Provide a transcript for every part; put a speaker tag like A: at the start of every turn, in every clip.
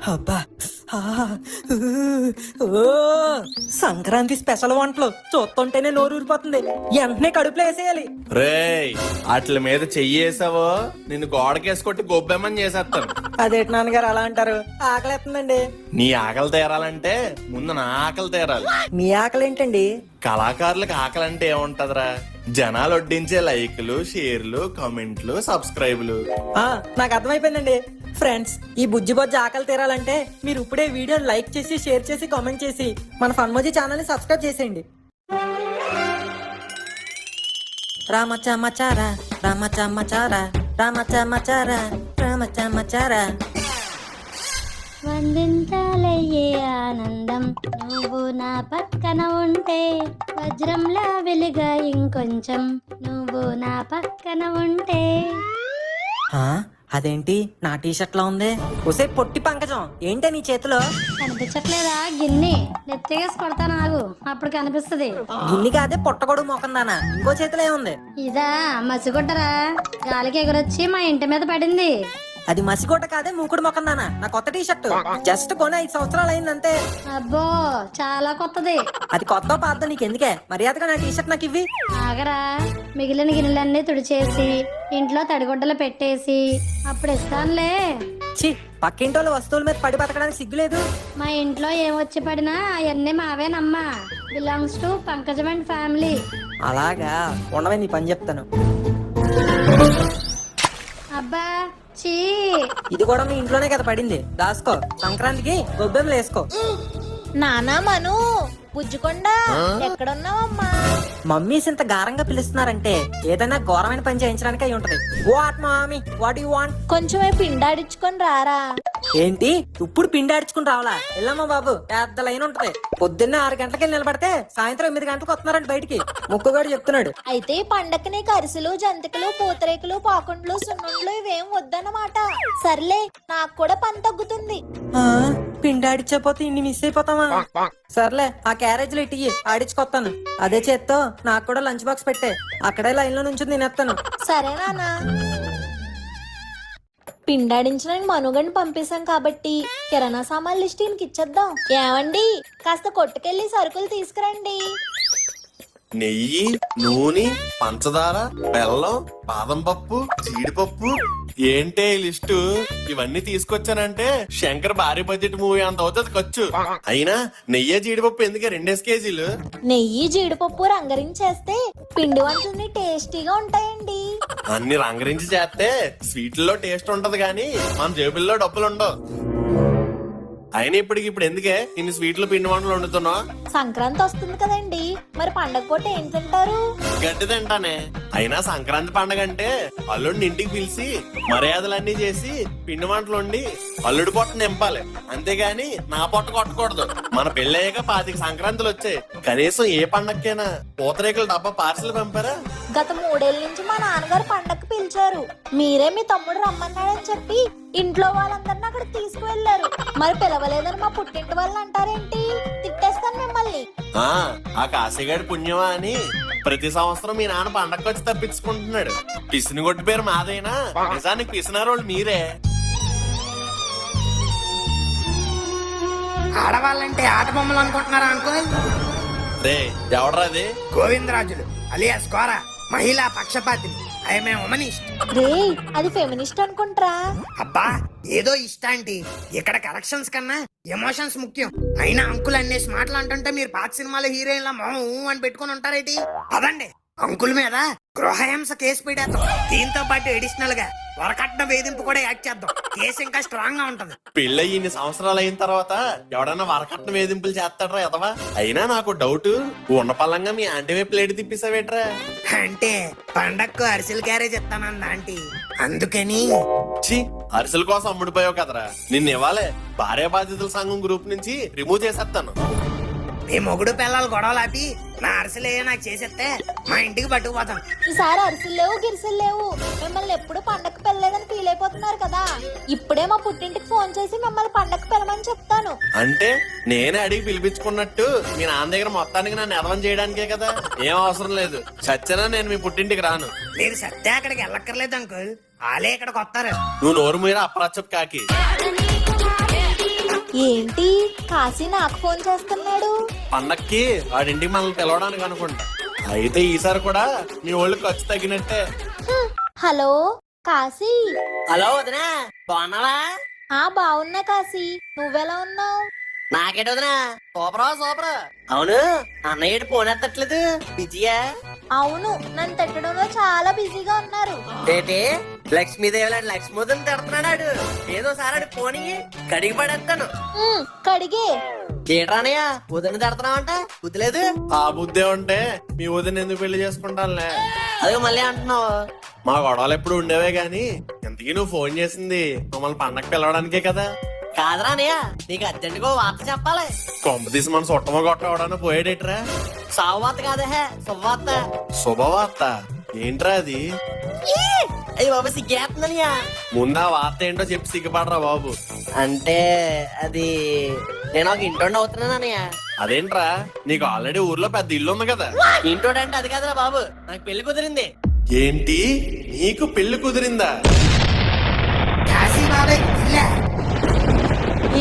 A: అబ్బా ఆ, ఊ, ఓ, సంక్రాంతి స్పెషల్ వంటలు చూస్తుంటేనే నోరు ఊరిపోతుంది. వెంటనే కడుపులో వేసేయాలి.
B: రేయ్ అట్ల మీద చెయ్యేసావో నిన్ను గోడకేసుకొట్టి గొబ్బెమ్మని చేసేస్తాను.
A: అదేంటి నాన్నగారు అలా అంటారు? ఆకలేస్తుందండి.
B: నీ ఆకలి తీరాలంటే ముందు నా ఆకలి తీరాలి.
A: మీ ఆకలి ఏంటండి?
B: కళాకారులకు ఆకలి అంటే ఏముంటదిరా? జనాలు వడ్డించే లైకులు, షేర్లు, కామెంట్లు, సబ్స్క్రైబ్లు.
A: నాకు అర్థమైపోయిందండి. ఫ్రెండ్స్, ఈ బుజ్జి బొజ్జి ఆకలి తీరాలంటే మీరు ఇప్పుడే వీడియో లైక్ చేసి, షేర్ చేసి, కామెంట్ చేసి మన ఫన్మోజీ ఛానల్ ని సబ్స్క్రైబ్ చేసేయండి. రామచమచారా రామచమచారా రామచమచారా రామచమచారా.
C: వందింతాలయ్యే ఆనందం నువ్వు నా పక్కన ఉంటే, వజ్రంలా వెలుగా ఇంకొంచెం నువ్వు నా పక్కన ఉంటే.
A: అదేంటి నా టీషర్ట్ లో ఉంది? ఒసే పొట్టి పంకజం, ఏంటే నీ చేతిలో?
C: కనిపించట్లేదా గిన్ని? నెత్తేసి కొడతా నాకు, అప్పుడు కనిపిస్తుంది.
A: గిన్ని కాదే, పొట్టగొడు మొకందానా. ఇంకో చేతిలో ఏముంది?
C: ఇదా మసిగుడ్డరా, గాలికి ఎగురొచ్చి మా ఇంటి మీద పడింది.
A: అది మసిగొట్ట కాదే, మూకుడు మొకందానా. నా కొత్త టీషర్ట్ జస్ట్ కొని 5 సంవత్సరాలు అయిందంతే.
C: అబ్బో చాలా కొత్తది.
A: అది కొత్త పాత నీకెందుకే? మర్యాదగా నా టీషర్ట్ నాకు ఇవ్వి.
C: ఆగరా, మిగిలిన గిన్నెలన్నీ తుడిచేసి ఇంట్లో తడిగుడ్డలు పెట్టేసి అప్పుడు ఇస్తానులే.
A: ఛీ, పక్కింటోళ్ళ వస్తువుల మీద పడి బతకడానికి సిగ్గులేదు?
C: మా ఇంట్లో ఏమొచ్చి పడినా అవన్నీ మావేనమ్మా. Belongs to Pankajam and family.
A: అలాగా, ఉండవే నీ పని చెప్తాను.
C: అబ్బా చీ,
A: ఇది కూడా మీ ఇంట్లోనే కదా పడింది. దాసుకో, సంక్రాంతికి గొబ్బెమ్మలు వేసుకో.
D: నానా మను, బుజ్జుకొండ ఎక్కడున్నావమ్మా?
A: మమ్మీస్ ఇంత గారంగా పిలుస్తున్నారంటే ఏదైనా ఘోరమైన పని చేయించడానికి అయి ఉంటది. What mummy, what you want?
D: కొంచెం పిండాడించుకొని రారా.
A: ఏంటి ఇప్పుడు పిండి ఆడ్చుకుని రావాలా? వెళ్ళమ్మా బాబు, పెద్ద లైన్ ఉంటది. పొద్దున్నే 6 గంటలకి నిలబడితే సాయంత్రం 8 గంటలకు వస్తున్నారంట బయటికి. ముక్కుగాడు చెప్తున్నాడు.
D: అయితే ఈ పండక్కి నీకు అరిసెలు, జంతికలు, పూతరేకులు, పాకుండ్లు, సున్నుండ్లు ఇవేం వద్దన్నమాట. సర్లే, నాకు కూడా పని తగ్గుతుంది.
A: పిండి ఆడిచ్చపోతే ఇన్ని మిస్ అయిపోతావా? సర్లే, ఆ క్యారేజ్ లో ఇటు ఆడించుకొస్తాను. అదే చేత్తో నాకు కూడా లంచ్ బాక్స్ పెట్టే. అక్కడే లైన్ లో నుంచి తినేస్తాను.
D: సరే నానా. పిండాడించడానికి మనుగండి పంపేశాం కాబట్టి కిరాణా సామాన్ లిస్ట్ ఈయనకి ఇచ్చేద్దాం. ఏమండి, కాస్త కొట్టుకెళ్ళి సరుకులు తీసుకురండి.
B: నెయ్యి, నూనె, పంచదార, బెల్లం, బాదం పప్పు, జీడిపప్పు. ఏంటే ఈ లిస్టు? ఇవన్నీ తీసుకొచ్చానంటే శంకర్ భారీ బడ్జెట్ మూవీ అంత అవుతుంది ఖర్చు. అయినా నెయ్యి, జీడిపప్పు ఎందుకే 2 కేజీలు?
D: నెయ్యి, జీడిపప్పు రంగరించేస్తే పిండి వంటలన్నీ టేస్టీగా ఉంటాయండి.
B: అన్ని రంగరించి చేస్తే స్వీట్లలో టేస్ట్ ఉంటది గాని మన జేబుల్లో డబ్బులు ఉండవు. అయినా ఇప్పుడు ఎందుకే ఇన్ని స్వీట్లు, పిండి వంటలు వండుతున్నావు?
D: సంక్రాంతి వస్తుంది కదండి, మరి పండగ పూట ఏం తింటారు?
B: గడ్డి తింటానే. అయినా సంక్రాంతి పండగ అంటే అల్లుడిని ఇంటికి పిలిచి మర్యాదలన్నీ చేసి పిండి వంటలు వండి అల్లుడి పొట్ట నింపాలి. అంతేగాని నా పొట్ట కొట్టకూడదు. మన పెళ్ళయ్యాక 25 సంక్రాంతులు వచ్చాయి. కనీసం ఏ పండగకైనా పూతరేకుల డబ్బా పార్సల్ పంపారా?
D: గత 3 ఏళ్ల నుంచి మా నాన్నగారు పండగకి పిలిచారు. మీరే మీ తమ్ముడు రమ్మన్నాడని చెప్పి ఇంట్లో వాళ్ళందరినీ అక్కడ తీసుకువెళ్లారు. మరి పిలవలేదని మా పుట్టింటి వాళ్ళు అంటారేంటి? తిట్టేస్తాను మిమ్మల్ని.
B: ఆ కాశీగాడి పుణ్యమా అని ప్రతి సంవత్సరం మీ నాన్న పండగ వచ్చి తప్పించుకుంటున్నాడు. పిసిని కొట్టి పేరు మాదైనా నిజానికి పిసినారోళ్ళు మీరే.
E: ఆడవాళ్ళంటే ఆట బొమ్మలు అనుకుంటున్నారా అంకుల్?
B: రే ఎవడరా అది?
E: గోవిందరాజులు అలియాస్ గోర, మహిళా పక్షపాతిని. I'm a ఉమనిస్ట్.
D: రే, అది ఫెమినిస్ట్ అనుకుంటారా?
E: అబ్బా ఏదో ఇష్టాంటి. ఇక్కడ కరెక్షన్స్ కన్నా ఎమోషన్స్ ముఖ్యం. అయినా అంకుల్ అన్నేసి మాటలు అంటుంటే మీరు పాత సినిమాలో హీరోయిన్ల మొహం అని పెట్టుకుని ఉంటారేటి? పదండి, అంకుల్ మీద గృహహింస కేసు పెడేద్దాం. దీంతో పాటు ఎడిషనల్ గా వరకట్న వేధింపు కూడా యాడ్ చేద్దాం. కేసు ఇంకా స్ట్రాంగ్ గా ఉంటది.
B: పెళ్ళి ఇన్ని సంవత్సరాలు అయిన తర్వాత ఎవడన్నా వరకట్న వేధింపులు చేస్తాడ్రా ఎదవా? అయినా నాకు డౌట్, ఉన్న పల్లంగా మీ ఆంటీ వైపు ప్లేట్ తిప్పిసావేట్రా?
E: అంటే పండక్కు అరిసెల క్యారేజ్ ఇస్తానంద ఆంటీ, అందుకని.
B: ఛీ, అరిసెల కోసం అమ్ముడిపోయావు కదరా. నిన్న ఇవ్వాలే భార్య బాధ్యతల సంఘం గ్రూప్ నుంచి రిమూవ్ చేసేస్తాను.
E: మీ మొగుడు పిల్లలు గొడవలు ఆపి నా అరిసెలే నాకు చేసేస్తే మా ఇంటికి పట్టుకుపోతాను.
D: ఈసారి అరిసెలు లేవు, గిరిసెలు లేవు. మిమ్మల్ని ఎప్పుడు పండగకి పెళ్ళలేదని ఫీల్ అయిపోతున్నారు కదా. ఇప్పుడే మా పుట్టింటికి ఫోన్ చేసి మిమ్మల్ని పండగకి పిలమని చెప్తాను.
B: అంటే నేనే అడిగి పిలిపించుకున్నట్టు మీ నాన్న దగ్గర మొత్తానికి నన్ను ఎదవం చేయడానికే కదా. ఏం అవసరం లేదు. సత్యనా నేను మీ పుట్టింటికి రాను.
E: మీరు సత్తే అక్కడికి వెళ్ళక్కర్లేదు అంకుల్, వాళ్ళే ఇక్కడికి వస్తారు.
B: నువ్వు నోరు మీద అప్రాచప్ కాకి.
D: ఏంటి కాశీ నాకు ఫోన్ చేస్తున్నాడు?
B: పండక్కి వాడింటికి మనల్ని పిలవడానికి అనుకుంటా. అయితే ఈసారి కూడా మీ వాళ్ళు ఖర్చు తగ్గినట్టే.
D: హలో కాశీ.
A: హలో వదినా, బాగున్నావా?
D: బాగున్నా కాశీ, నువ్వెలా ఉన్నావు?
A: నాకేంటి వదినా, సూపర్. అవును, అన్నయ్య ఫోన్ ఎత్తట్లేదు, బిజీయా?
D: అవును, నన్ను తిట్టడంలో చాలా బిజీగా ఉన్నారు.
A: ఏంటి లక్ష్మీదేవి లాంటి లక్ష్మీదేవిని తిడుతున్నాడు. ఏదో సారాడు ఫోన్ కడిగి పడేస్తాను.
D: కడిగే.
A: ఏట్రానయ్య వదిన తిడుతున్నావంట, బుద్ధి లేదు?
B: ఆ బుద్ధే ఉంటే మీ వదిన ఎందుకు పెళ్లి చేసుకుంటానులే.
A: అదే మళ్ళీ అంటున్నావు.
B: మా గొడవలు ఎప్పుడు ఉండేవే గాని ఇంతకీ నువ్వు ఫోన్ చేసింది మమ్మల్ని పండగ పిలవడానికే కదా?
A: కాదురా అన్నయ్య, నీకు అర్జెంటుగా వార్త చెప్పాలి.
B: కొంప తీసి మన సొట్టమ కొట్టవడాన పోయేడేట్రా?
A: సావు వార్త కాదే, శుభవార్త.
B: శుభవార్త ఏంట్రా అది?
A: అయ్యి బాబు సిగ్గేస్తుందనియా.
B: ముందు ఆ వార్త ఏంటో చెప్పి సిగ్గుపడరా బాబు.
A: అంటే అది నేను ఒక ఇంటోండి అవుతున్నాను అన్నయ్య.
B: అదేంట్రా, నీకు ఆల్రెడీ ఊర్లో పెద్ద ఇల్లు ఉంది కదా?
A: ఇంటోడు అంటే అది కాదురా బాబు, నాకు పెళ్లి కుదిరింది.
B: ఏంటి, నీకు పెళ్లి కుదిరిందా?
E: కాశీ బాబాయ్ ఇల్లే.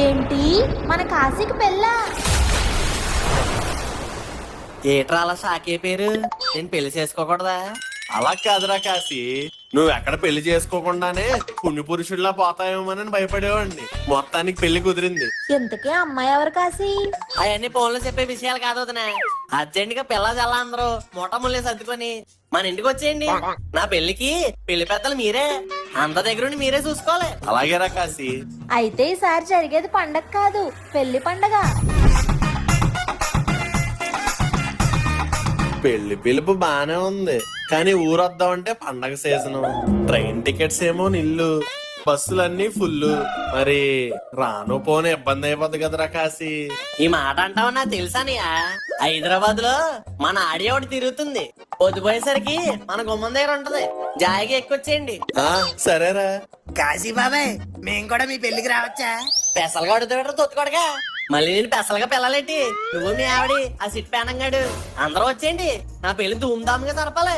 D: ఏంటి మన కాశీకి పెళ్ళా?
A: ఏట్రా అలా షాకే పేరు, నేను పెళ్లి చేసుకోకూడదా?
B: అలా కాదురా కాశీ, నువ్వు ఎక్కడ పెళ్లి చేసుకోకుండానే పుణ్య పురుషుల్లా పోతాయేమోనని భయపడేవాడిని. మొత్తానికి పెళ్లి కుదిరింది.
D: ఇంతకీ అమ్మాయి ఎవరు కాశీ?
A: అవన్నీ ఫోన్లో చెప్పే విషయాలు కాదు వదినా. అర్జెంట్ గా పిల్ల చల్ల అందరూ మూటముల్లే సర్దుకొని మన ఇంటికి వచ్చేయండి. నా పెళ్లికి పెళ్లి పెద్దలు మీరే, అంత దగ్గరుండి మీరే చూసుకోవాలి.
B: అలాగేరా కాశీ.
D: అయితే ఈసారి జరిగేది పండగ కాదు, పెళ్లి పండగ.
B: పెళ్లి పిలుపు బానే ఉంది, కానీ ఊరొద్దామంటే పండగ సీజను. ట్రైన్ టికెట్స్ ఏమో నిల్లు, బస్సులన్నీ ఫుల్. మరి రాను పోను ఇబ్బంది అయిపోద్ది కదరా కాశీ.
A: ఈ మాట అంటావు నాకు తెలుసానియా. హైదరాబాద్ లో మన ఆడియో ఒకటి తిరుగుతుంది, పొద్దుపోయేసరికి మన గుమ్మం దగ్గర ఉంటది. జాయిగా ఎక్కువచ్చేయండి.
B: ఆ సరేరా.
E: కాశీ బాబాయ్ మేం కూడా మీ పెళ్లికి రావచ్చా?
A: పెసలుగా అడుగుతాడు తొత్తుకోడగా. మళ్ళీ నేను పెసలుగా పిల్లలేంటి, నువ్వు మీ ఆవిడి ఆ సిట్ పేనంగాడు అందరూ వచ్చేయండి. నా పెళ్లి ధూమ్ధామ్గా జరపాలి.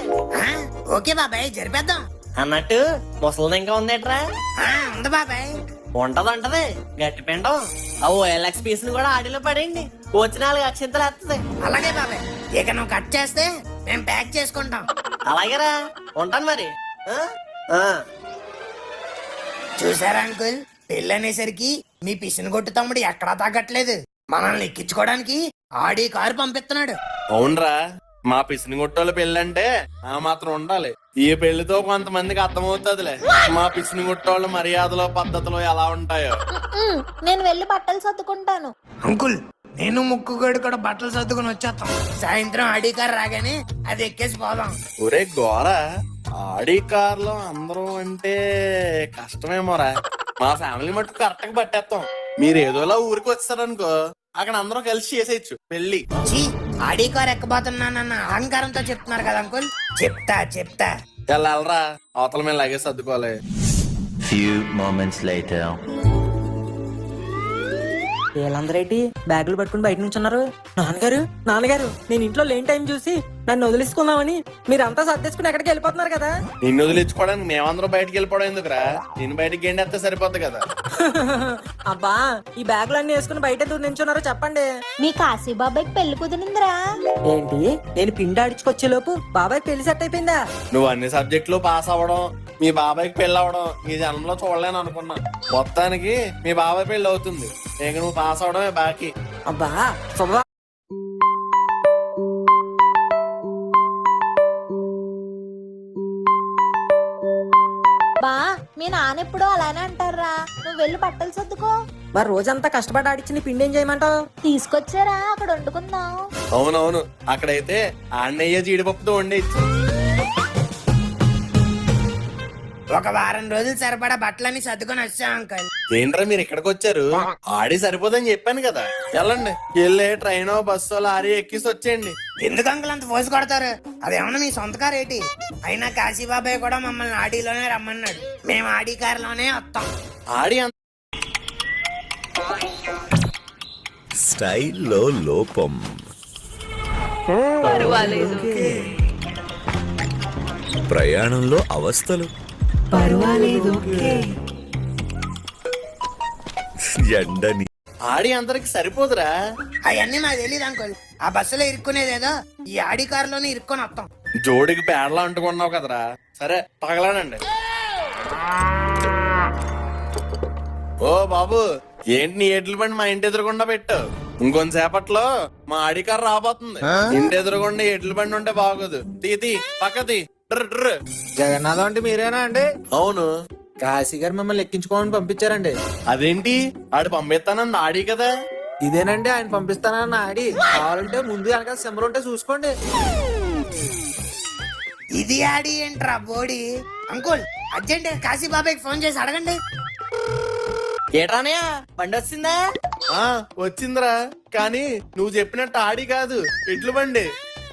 E: ఓకే బాబాయ్, జరిపేద్దాం.
A: అన్నట్టు ముసలిది ఇంకా ఉందేట్రా?
E: ఉంది బాబాయ్.
A: ఉంటది గట్టి పిండం. ఆ OLX పీస్ ని కూడా ఆడిలో పడేయండి, వచ్చి 4 అక్షంతలు వేస్తుంది.
E: అలాగే బాబాయ్, ఇక నువ్వు కట్ చేస్తే మేము ప్యాక్ చేసుకుంటాం.
A: అలాగేరా, ఉంటాను మరి. ఆ? ఆ.
E: చూసారా అంకుల్, పెళ్ళి అనేసరికి మీ పిసిని కొట్టు తమ్ముడు ఎక్కడా తగ్గట్లేదు. మనల్ని ఎక్కించుకోవడానికి ఆడి కారు పంపిస్తున్నాడు.
B: అవునరా, మా పిసిని గుట్టోళ్ళ పెళ్ళంటే ఆ మాత్రం ఉండాలి. ఈ పెళ్లితో కొంతమందికి అర్థమవుతుందిలే మా పిసిని గుట్టోళ్ళ మర్యాదలో పద్ధతులు ఎలా ఉంటాయో.
D: నేను వెళ్ళి బట్టలు సర్దుకుంటాను.
E: అంకుల్, నేను ముక్కుగడు కూడా బట్టలు సర్దుకుని వచ్చేస్తాం. సాయంత్రం ఆడి కారు రాగానే అది ఎక్కేసి పోదాం.
B: ఒరే గోర, ఆడి కార్లో అందరూ అంటే కష్టమేమోరా. మా ఫ్యామిలీ మటుకు కరెక్ట్ గా పట్టేస్తాం. మీరు ఏదోలా ఊరికి వచ్చారనుకో, అక్కడ అందరూ కలిసి చేసేయచ్చు పెళ్లి.
E: చీ, ఆడి కారు ఎక్కబోతున్నానన్న అహంకారంతో చెప్తున్నారు కదా అంకుల్. చెప్తా
B: వెళ్ళరా, అవతల మేము లగేజ్ సర్దుకోవాలి.
F: Few moments later.
A: వీళ్ళందరేంటి బ్యాగులు పట్టుకుని బయట నుంచి ఉన్నారు? నాన్నగారు నేను ఇంట్లో లేని టైం చూసి నన్ను వదిలించుకుందామని మీరంతా సర్దేసుకుని ఎక్కడికి వెళ్ళిపోతున్నారు కదా.
B: నిన్ను వదిలించుకోవడానికి మేమందరం బయటికి వెళ్ళిపోవడం ఎందుకురా? నిన్ను బయటికి గెండేస్తే సరిపోద్ది కదా.
A: అబ్బా, ఈ బ్యాగులు అన్ని వేసుకుని బయట ఎందుకు నించున్నారో చెప్పండి.
D: మీ కాశీ బాబాయ్కి పెళ్లి కుదిరిందిరా.
A: ఏంటి, నేను పిండి ఆడించుకొచ్చే లోపు బాబాయ్ పెళ్లి సెట్ అయిపోయిందా?
B: నువ్వు అన్ని సబ్జెక్టులు పాస్ అవ్వడం, మీ బాబాయ్కి పెళ్లి అవ్వడం ఈ జన్మలో చూడలేను అనుకున్నా. మొత్తానికి మీ బాబాయ్ పెళ్లి అవుతుంది, ఇక నువ్వు పాస్ అవడమే బాకీ.
A: అబ్బా శుభ.
D: బా, మీ నాన్న ఎప్పుడూ అలానే అంటారా. నువ్వు వెళ్ళి బట్టలు సర్దుకో.
A: మరి రోజంతా కష్టపడి ఆడిచ్చిన పిండి ఏం చేయమంటావు?
D: తీసుకొచ్చారా, అక్కడ వండుకుందాం.
B: అవునవును, అక్కడైతే అన్నయ్య జీడిపప్పుతో వండేచ్చు.
E: ఒక వారం రోజులు సరిపడా బట్టలన్నీ సర్దుకొని వచ్చాం అంకుల్.
B: ఏంట్రా మీరు ఇక్కడికి వచ్చారు? ఆడి సరిపోదని చెప్పాను కదా. వెళ్ళండి, వెళ్ళే ట్రైన్ బస్సు లారీ ఎక్కిసి వచ్చేయండి.
E: ఎందుకు అంకుల్ అంత ఫోర్స్ కొడతారు? అదేమన్నా మీ సొంత కారు ఏంటి? అయినా కాశీ బాబాయ్ కూడా మమ్మల్ని ఆడిలోనే రమ్మన్నాడు. మేము ఆడి కారులోనే వస్తాం.
B: ఆడి
G: స్టైల్లో లోపం. ప్రయాణంలో అవస్థలు. ఎండని
B: ఆడి అందరికి సరిపోదురా.
E: అవన్నీ నాకు తెలియదు అంకుల్. ఆ బస్సులో ఇరుక్కునేదేదో ఈ ఆడి కారులోనే ఇరుక్కొని వస్తాం.
B: జోడికి పేడలా అంటుకున్నావు కదరా. సరే తగలాడండి. ఓ బాబు, ఏంటి నీ ఎడ్ల బండి మా ఇంటి ఎదురుగుండా పెట్టు. ఇంకొంతసేపట్లో మా ఆడి కారు రాబోతుంది. ఇంటి ఎదురుగుండా ఎడ్ల బండి ఉంటే బాగోదు. తీ పక్కది.
H: జగన్నాథం అంటే మీరేనా అండి?
B: అవును.
H: కాశీ గారు మిమ్మల్ని ఎక్కించుకోమని పంపించారండి.
B: అదేంటి ఆడు పంపిస్తానని ఆడి కదా.
H: ఇదేనండి ఆయన పంపిస్తానన్న ఆడి. కావాలంటే ముందు వెనకాల సింబల్ ఉంటే చూసుకోండి.
E: ఇది ఆడి ఏంట్రా బోడి? అంకుల్ అర్జెంట్ కాశీ బాబాయ్కి ఫోన్ చేసి అడగండి.
A: ఏట్రానయ్య బండి వచ్చిందా?
B: ఆ వచ్చిందిరా, కానీ నువ్వు చెప్పినట్టు ఆడి కాదు, ఎడ్ల బండి.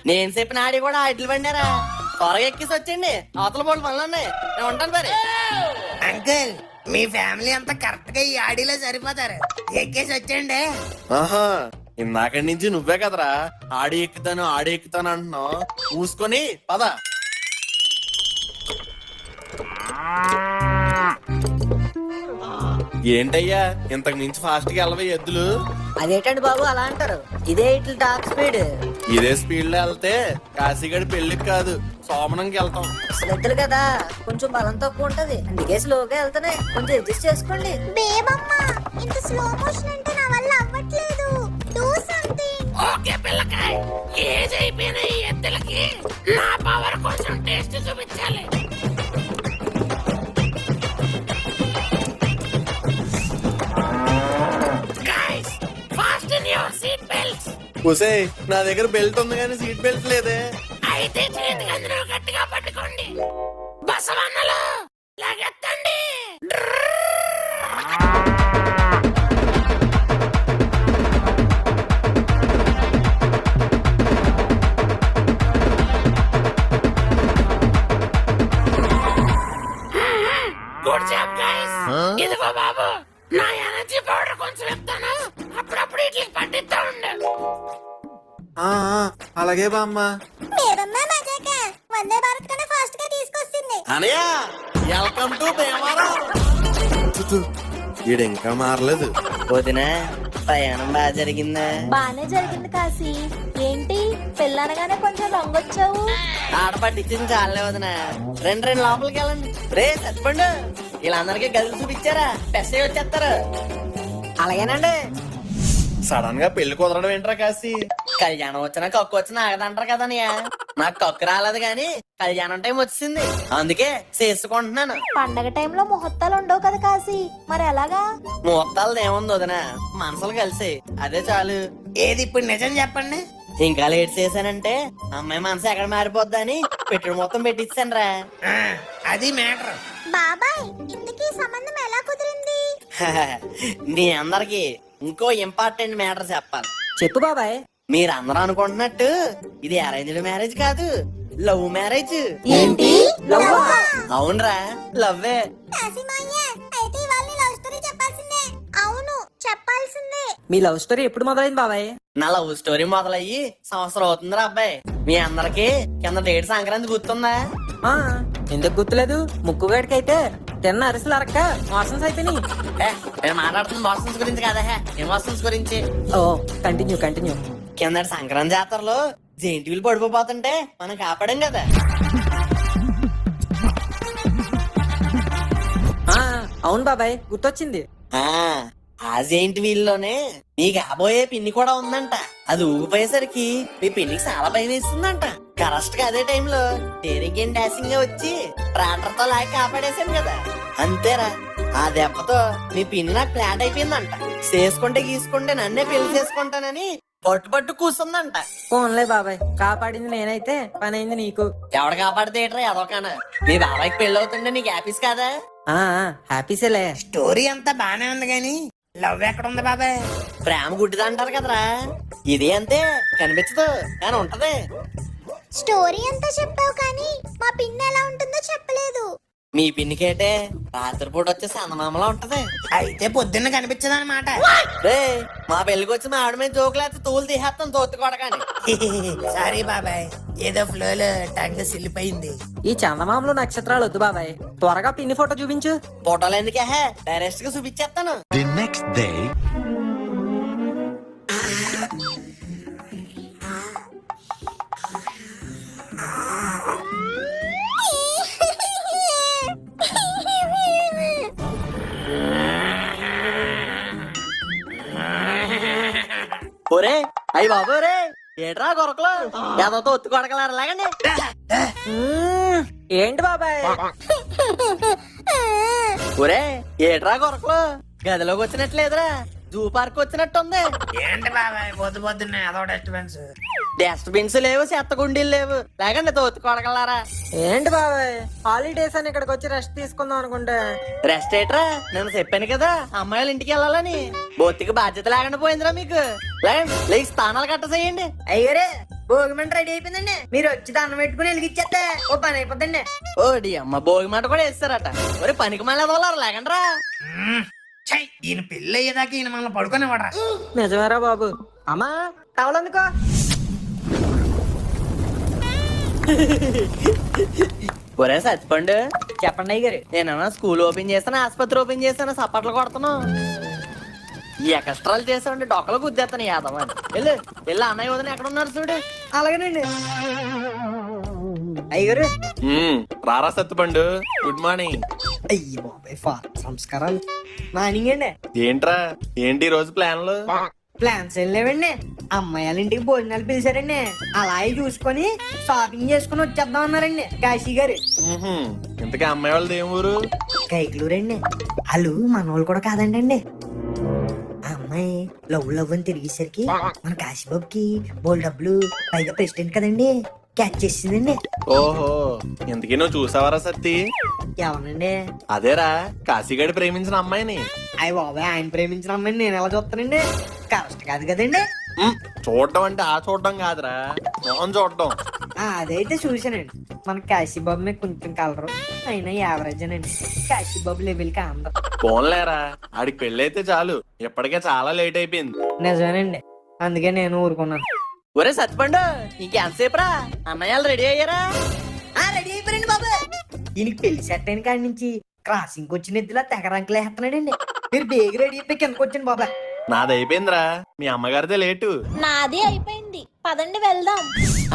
A: నేను చెప్పిన ఆడి కూడా ఆ ఇడ్లు బండారా. త్వరగా ఎక్కిసి వచ్చండి, అవతల బోర్డు పనులున్నాయి. నేను ఉంటాను మరి.
E: అంకుల్ మీ ఫ్యామిలీ అంతా కరెక్ట్ గా ఈ ఆడిలో సరిపోతారు. ఎక్కేసి వచ్చండి.
B: ఆహా, ఇందాక నుంచి నువ్వే కదరా ఆడి ఎక్కుతాను అంటున్నావు. మూసుకొని పద. ఏంటయ్యా ఇంతకు మించి ఫాస్ట్ గా వెళ్ళవే ఎద్దులు?
I: అదేంటండి బాబు అలా అంటారు? ఇదే ఇట్లా టాప్ స్పీడ్.
B: ఇదే స్పీడ్ లో వెళ్తే కాశీగడి పెళ్లికి కాదు సోమనంకి వెళ్తాం.
I: ఎద్దులు కదా కొంచెం బలం తక్కువ ఉంటది, అందుకే స్లోగా వెళ్తున్నాయి. కొంచెం అడ్జస్ట్ చేసుకోండి.
D: బేబమ్మా ఇంత స్లో మోషన్ అంటే నా వల్ల అవ్వట్లేదు. Do something.
A: ఓకే పిల్లకాయ్, ఏజ్ అయిపోయిన ఈ ఎద్దులకి నా పవర్ కోసం టేస్ట్ చూపించాలి.
B: ఒసే, నా దగ్గర బెల్ట్ ఉంది కానీ సీట్ బెల్ట్ లేదే.
A: అయితే చేతికి అందులో గట్టిగా పట్టుకోండి. బసవన్నలు లాగెత్తండి. Good job guys. ఇదిగో బాబు, నా ఎనర్జీ పౌడర్ కొంచెం ఇస్తాను. అప్పుడప్పుడు ఇట్లా పట్టిస్తా ఉండు.
H: అలాగే బామ్మ.
D: బేబమ్మ మజాక వందే భారత్ కన్నా ఫాస్ట్ గా తీసుకొస్తుంది.
B: అనయ్య, వెల్కమ్ టు భీమవరం. ఈడు ఇంకా మారలేదు.
A: వదినా, ప్రయాణం బాగా జరిగిందా?
D: బానే జరిగింది కాశీ. ఏంటి పెళ్ళనగానే కొంచెం రంగొచ్చావు?
A: ఆడపట్టించింది చాలే వదినా. రెండు లోపలికి వెళ్ళండి. రే చచ్చిపోండు, వీళ్ళందరికీ గదులు చూపించారా? పెస్సే వచ్చేస్తారు.
I: అలాగేనండి.
B: సడన్ గా పెళ్లి కుదరడం ఏంట్రా కాశీ?
A: కళ్యాణం వచ్చినా కక్కు వచ్చినా ఆగదంటారు కదా నీ. నాకు కక్కు రాలేదు గాని కళ్యాణం టైం వచ్చింది, అందుకే చేసుకుంటున్నాను.
D: పండగ టైంలో ముహూర్తాలు ఉండవు కదా కాశీ, మరి ఎలాగా?
A: ముహూర్తాలు ఏముంది వదినా, మనసులు కలిసి అదే చాలు.
E: ఏది ఇప్పుడు నిజం చెప్పండి.
A: ఇంకా లేట్ చేశానంటే అమ్మాయి మనసు ఎక్కడ మారిపోద్దా అని పెట్టుడు మొత్తం పెట్టించాను రా.
E: ఆ, అది మ్యాటర్.
D: బాబాయ్ ఇంతకీ సంబంధం ఎలా కుదిరింది?
A: మీ అందరికి ఇంకో ఇంపార్టెంట్ మ్యాటర్ చెప్పాలి.
I: చెప్పు బాబాయ్.
A: మీరందరూ అనుకుంటున్నట్టు ఇది అరేంజ్డ్ మ్యారేజ్ కాదు, లవ్ మ్యారేజ్.
I: ఏంటి?
A: అవునరా, లవ్వే.
D: కాశీ మాయ్య అయితే ఇవాళ నీ లవ్ స్టోరీ చెప్పాల్సిందే. అవును చెప్పాల్సిందే.
I: మీ లవ్ స్టోరీ ఎప్పుడు మొదలైంది బాబాయ్?
A: నా లవ్ స్టోరీ మొదలయ్యి సంవత్సరం అవుతుందిరా అబ్బాయి. మీ అందరికి కింద డేట్ సంక్రాంతి గుర్తుందా?
I: ఆ, ఎందుకు గుర్తులేదు? ముక్కుగాడికి అయితే తిన్న అరిసెలు అరక్క మోషన్స్ అయిపోయినాయి.
A: నేను మాట్లాడుతున్న మోషన్స్ గురించి కదా, ఎమోషన్స్ గురించి.
I: ఓ కంటిన్యూ.
A: కింద సంక్రాంతి జాతరలో జేంటివిలు పడిపోతుంటే మనం కాపాడాం కదా.
I: ఆ, అవును బాబాయ్ గుర్తొచ్చింది.
A: ఆ జెయింట్ వీల్లోనే మీ కాబోయే పిన్ని కూడా ఉందంట. అది ఊగిపోయేసరికి మీ పిన్నికి చాలా భయం వేస్తుందంట. కరెక్ట్ గా అదే టైంలో డేరింగ్ అండ్ డాషింగ్ గా వచ్చి ట్రాక్టర్ తో లాగి కాపాడేశాను కదా. అంతేరా, ఆ దెబ్బతో మీ పిన్ని నాకు ఫ్లాట్ అయిపోయిందంట. చేసుకుంటే గీసుకుంటే నన్నే పెళ్లి చేసుకుంటానని పట్టు కూర్చుందంట.
I: ఫోన్లే బాబాయ్, కాపాడింది నేనైతే పని అయింది నీకు.
A: ఎవడ కాపాడితే ఏట్రా ఎదవకానా? మీ బాబాయ్కి పెళ్లి అవుతుండే నీకు హ్యాపీస్ కాదా?
I: హ్యాపీసేలే.
E: స్టోరీ అంతా బానే ఉంది గానీ లవ్ ఎక్కడ ఉంది బాబాయ్?
A: ప్రేమ గుడ్డిదంటారు కదరా, ఇది అంతే, కనిపించదు కానీ ఉంటది.
D: స్టోరీ అంతా చెప్పావు కానీ మా పిన్ని ఎలా ఉంటుందో చెప్పలేదు.
A: మీ పిన్నికేటే రాత్రిపూట వచ్చే సందమామలా ఉంటది.
E: అయితే పొద్దున్న కనిపించదన్నమాట.
A: రే, మా పెళ్లికి వచ్చి మా ఆవిడ మీద జోకులేస్తే తూలు తీసేస్తాం తోతి కొడకాని.
E: సారీ బాబాయ్, ఏదో ఫ్లోలో టంగ్ సిల్లిపోయింది.
I: ఈ చందమామలు నక్షత్రాలు వద్దు బాబాయ్, త్వరగా పిన్ని ఫోటో చూపించు.
A: ఫోటోలు ఎందుకే, డైరెక్ట్ గా చూపించేస్తాను.
F: The next day,
A: ఒరే అయ్యి బాబు రే ఏట్రా కొరకలు ఏదో ఒత్తు కొడకలారు లాగండి.
I: ఏంటి బాబాయ్?
A: ఒరే ఏట్రా కొరకలు గదిలోకి వచ్చినట్లేదురా, జూ పార్క్ వచ్చినట్టుంది.
E: ఏంటి బాబాయ్ పొద్దు పొద్దున్నే అదో డిస్టర్బెన్స్.
A: డస్ట్ బిన్స్ లేవు, చెత్త కుండీలు లేవు, లేకండి తోతు కొడకలారా.
I: ఏంటి బాబాయ్ హాలిడేస్ అని ఇక్కడికి వచ్చి రెస్ట్ తీసుకుందాం అనుకుంటే
A: రెస్ట్ ఏట్రా, నేను చెప్పాను కదా అమ్మాయిలు ఇంటికి వెళ్ళాలని. బొత్తికి బాధ్యత లేకుండా పోయిందిరా మీకు. లేక స్థానాలు కట్ట చేయండి.
I: అయ్యరే భోగిమంట రెడీ అయిపోయిందండి, మీరు వచ్చి దండం పెట్టుకుని వెలిగిచ్చేస్తే ఓ పని అయిపోద్దండి.
A: ఓడి అమ్మ భోగి మాట కూడా వేస్తారట. ఒరే పనికి మళ్ళీ వదలరు లేకండ్రా.
E: ఈయన పెళ్ళి అయ్యేదాకా ఈయన మనల్ని పడుకునేవాడరా.
I: నిజమేరా బాబు. అమ్మా కావాలందుకో.
A: ఒరే సత్తిపండు,
I: చెప్పండి అయ్యగారు.
A: నేనన్నా స్కూల్ ఓపెన్ చేస్తాను, ఆసుపత్రి ఓపెన్ చేస్తాను, సప్పట్లు కొడతాను. ఈ ఎక్స్ట్రాలు చేసామంటే డొక్కలు గుద్దేస్తాను యాదమని. వెళ్ళి అన్నయ్య వదిన ఎక్కడ ఉన్నారు చూడు.
I: అలాగేనండి అయ్యగారు.
B: రారా సత్తుపండు, గుడ్ మార్నింగ్.
I: అయ్యి బాబాయ్ సంస్కారాలు మార్నింగ్ అండి.
B: ఏంట్రా ఏంటి ఈ రోజు ప్లాన్లు?
I: ప్లాన్స్ ఏం లేవండి, అమ్మాయిల ఇంటికి భోజనాలు పిలిచారండి, అలాగే చూసుకొని షాపింగ్ చేసుకుని వచ్చేద్దాం అన్నారండి కాశీ గారు.
B: ఇంతకీ అమ్మాయి వాళ్ళది ఏం ఊరు?
I: కైకులూరండి. వాళ్ళు మనోళ్ళు కూడా కాదండి. ఆ అమ్మాయి లవ్ అని తిరిగేసరికి మన కాశీబాబుకి బోల్ డబ్బులు, పైగా ప్రెసిడెంట్ కదండి, క్యాచ్ చేసిందండి.
B: ఓహో, ఇంతకీ నువ్వు చూసావరా సత్తి?
I: ఎవరండి?
B: అదేరా కాశీగాడి ప్రేమించిన అమ్మాయిని.
I: అయ్య బాబాయ్ ఆయన ప్రేమించిన అమ్మాయిని నేను ఎలా చూస్తానండి? కరెక్ట్ కాదు కదండి.
B: చూడటం అంటే ఆ చూడటం కాదురా, మోహన్ చూడటం.
I: అదైతే చూసానండి. మన కాశీబాబు మీద కొంచెం కలరు, అయినా యావరేజ్ అనండి. కాశీబాబు లెవెల్ కి అందరు.
B: పోన్లేరా, ఆడికి పెళ్ళైతే చాలు, ఇప్పటికే చాలా లేట్ అయిపోయింది.
I: నిజమేనండి, అందుకే నేను ఊరుకున్నాను.
A: ఒరే సత్తిపండు ఇంకెంతసేపు రా, అన్నయ్యలు రెడీ అయ్యారా?
I: రెడీ అయిపోయారండి బాబు. ఈయనకి పెళ్లి సెట్ అయిన కాడి నుంచి క్రాసింగ్ వచ్చిన ఎద్దులా తెగరంకులు వేస్తున్నాడండి. మీరు బేగ రెడీ అయిపోయి కిందకు వచ్చండి బాబా.
B: నాది అయిపోయిందిరా, మీ అమ్మగారిదే లేటు.
D: నాది అయిపోయింది, పదండి వెళ్దాం.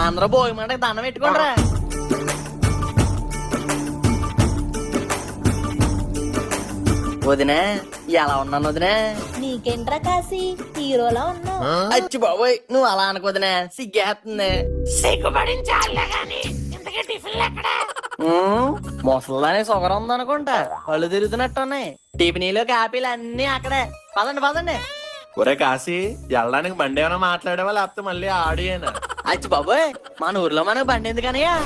A: అందరూ భోగి మంటకి దండం పెట్టుకోండిరా. వదినా ఎలా ఉన్నాను వదినా?
D: నీకేంట్రా కాశీ, హీరోలా ఉన్నావు.
A: అచ్చి బాబోయ్ నువ్వు అలా అనుకోదినా, సిగ్గేస్తుంది. ముసల్దాని షుగర్ ఉందనుకుంటా, కళ్ళు తిరుగుతున్నట్టున్నాయి. టిఫినీలు కాపీలు అన్ని అక్కడే. పదండి పదండి.
B: ఒరే కాశీ, వెళ్ళడానికి బండి ఏమైనా మాట్లాడేవా లేకపోతే మళ్ళీ ఆడియేనా?
A: అచ్చి బాబోయ్ మన ఊర్లో మనకు బండి ఎందుకనయ్యా?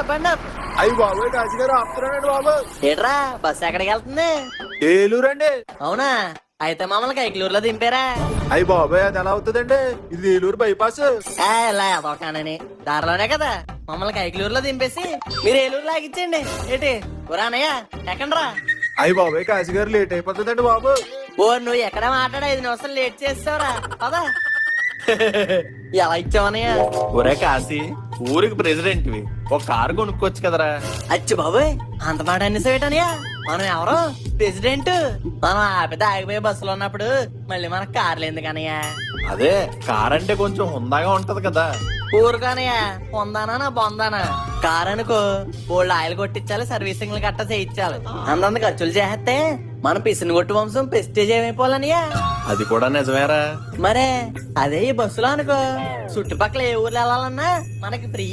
A: బండి
H: అయ్యి బాబు కాశీగారు ఆపుతున్నాడు బాబు.
A: ఏట్రా బస్సు ఎక్కడికి వెళ్తుంది?
H: ఏలూరండి.
A: అవునా, అయితే మమ్మల్ని కైకలూరులో దింపారా?
H: అయ్యి బాబాయ్ అది ఎలా అవుతుందండి, ఇది ఏలూరు బైపాస్.
A: ఇలా ఎదవకానని దారిలోనే కదా మమ్మల్ని కైకలూరులో దింపేసి మీరు ఏలూరు లాగిచ్చేయండి. ఏంటి పురానయ్య ఎక్కండ్రా.
H: అయ్యి బాబాయ్ కాశీగారు లేట్ అయిపోతుందండి బాబు.
A: ఓ నువ్వు ఎక్కడ మాట్లాడ 5 నిమిషాలు లేట్ చేస్తావురా, పదా. ఎలా ఇచ్చావనయ్య?
B: ఒరే కాశీ, ఊరికి ప్రెసిడెంట్ వి, ఒక కారు కొనుక్కోవచ్చు కదరా.
A: అచ్చి బాబోయ్ అంత మాట అనేసేటనయ్యా? మనం ఎవరు ప్రెసిడెంట్? మనం ఆపితే ఆగిపోయే బస్సులో ఉన్నప్పుడు మళ్ళీ మనకు కార్లు ఎందుకనయ్యా?
B: అదే కార్ అంటే కొంచెం హుందాగా ఉంటది కదా.
A: ఊరుకానయ్యా, పొందానా నా బొందానా? కార్ అనుకో ఓళ్ళు ఆయిల్ కొట్టించాలి, సర్వీసింగ్లు గట్ట చేయించాలి, అందంత ఖర్చులు చేస్తే మన పిసిని కొట్టు వంశం ప్రెస్టేజ్ ఏమైపోవాలనియా?
B: అది కూడా నిజమేరా.
A: మరే అదే ఈ బస్సులో అనుకో చుట్టుపక్కల ఏ ఊర్లు వెళ్ళాలన్నా మనకి ఫ్రీ.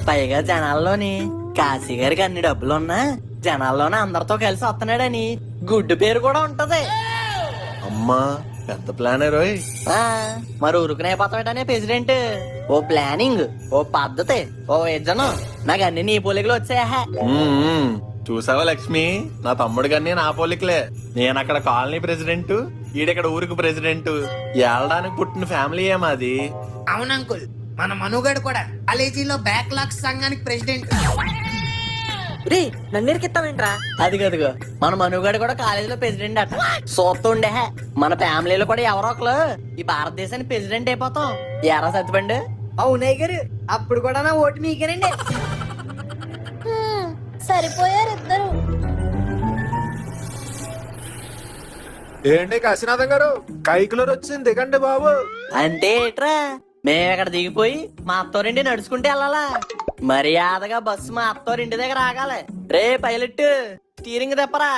A: పైగా జనాల్లోని కాశీ గారికి అన్ని డబ్బులున్నా జనాల్లోనే అందరితో కలిసి వస్తున్నాడని గుడ్డు పేరు కూడా ఉంటది.
B: అమ్మా పెద్ద ప్లానే రోయ్.
A: మరి ఊరుకునైపోతాడనే ప్రెసిడెంట్. ఓ ప్లానింగ్, ఓ పద్ధతి, ఓ విజనం, నాకు అన్ని నీ పోలికలు వచ్చాయా?
B: చూసావా లక్ష్మి, నా తమ్ముడు కన్నీ నా పోలికలే. నేను అక్కడ కాలనీ ప్రెసిడెంట్, ఈడక్కడ ఊరికి ప్రెసిడెంట్. ఏళ్ళడానికి పుట్టిన ఫ్యామిలీ ఏమాది.
E: అవును అంకుల్, మన మనుగడ కూడా కాలేజీలో బ్యాక్లాగ్స్ సంఘానికి ప్రెసిడెంట్.
I: రే నన్ను ఇరికిస్తావేంట్రా?
A: అదిగదిగో మన మనుగడ కూడా కాలేజీలో ప్రెసిడెంట్ అట. చూస్తుండే మన ఫ్యామిలీలో కూడా ఎవరో ఒకరు ఈ భారతదేశానికి ప్రెసిడెంట్ అయిపోతాం. ఎరా సత్తిపండు?
I: అవునయ్య గారు, అప్పుడు కూడా నా ఓటు మీకేనండి.
D: సరిపోయారు ఇద్దరు.
H: ఏంటి కాశీనాథం గారు, కైకులర్ వచ్చింది దిగండి బాబు.
A: అంటే ఏట్రా, మేము ఇక్కడ దిగిపోయి మా అత్తోరింటి నడుచుకుంటే వెళ్ళాలా? మర్యాదగా బస్సు మా అత్తోరింటి దగ్గర ఆగాలి. రే పైలట్ స్టీరింగ్ తెప్పరా.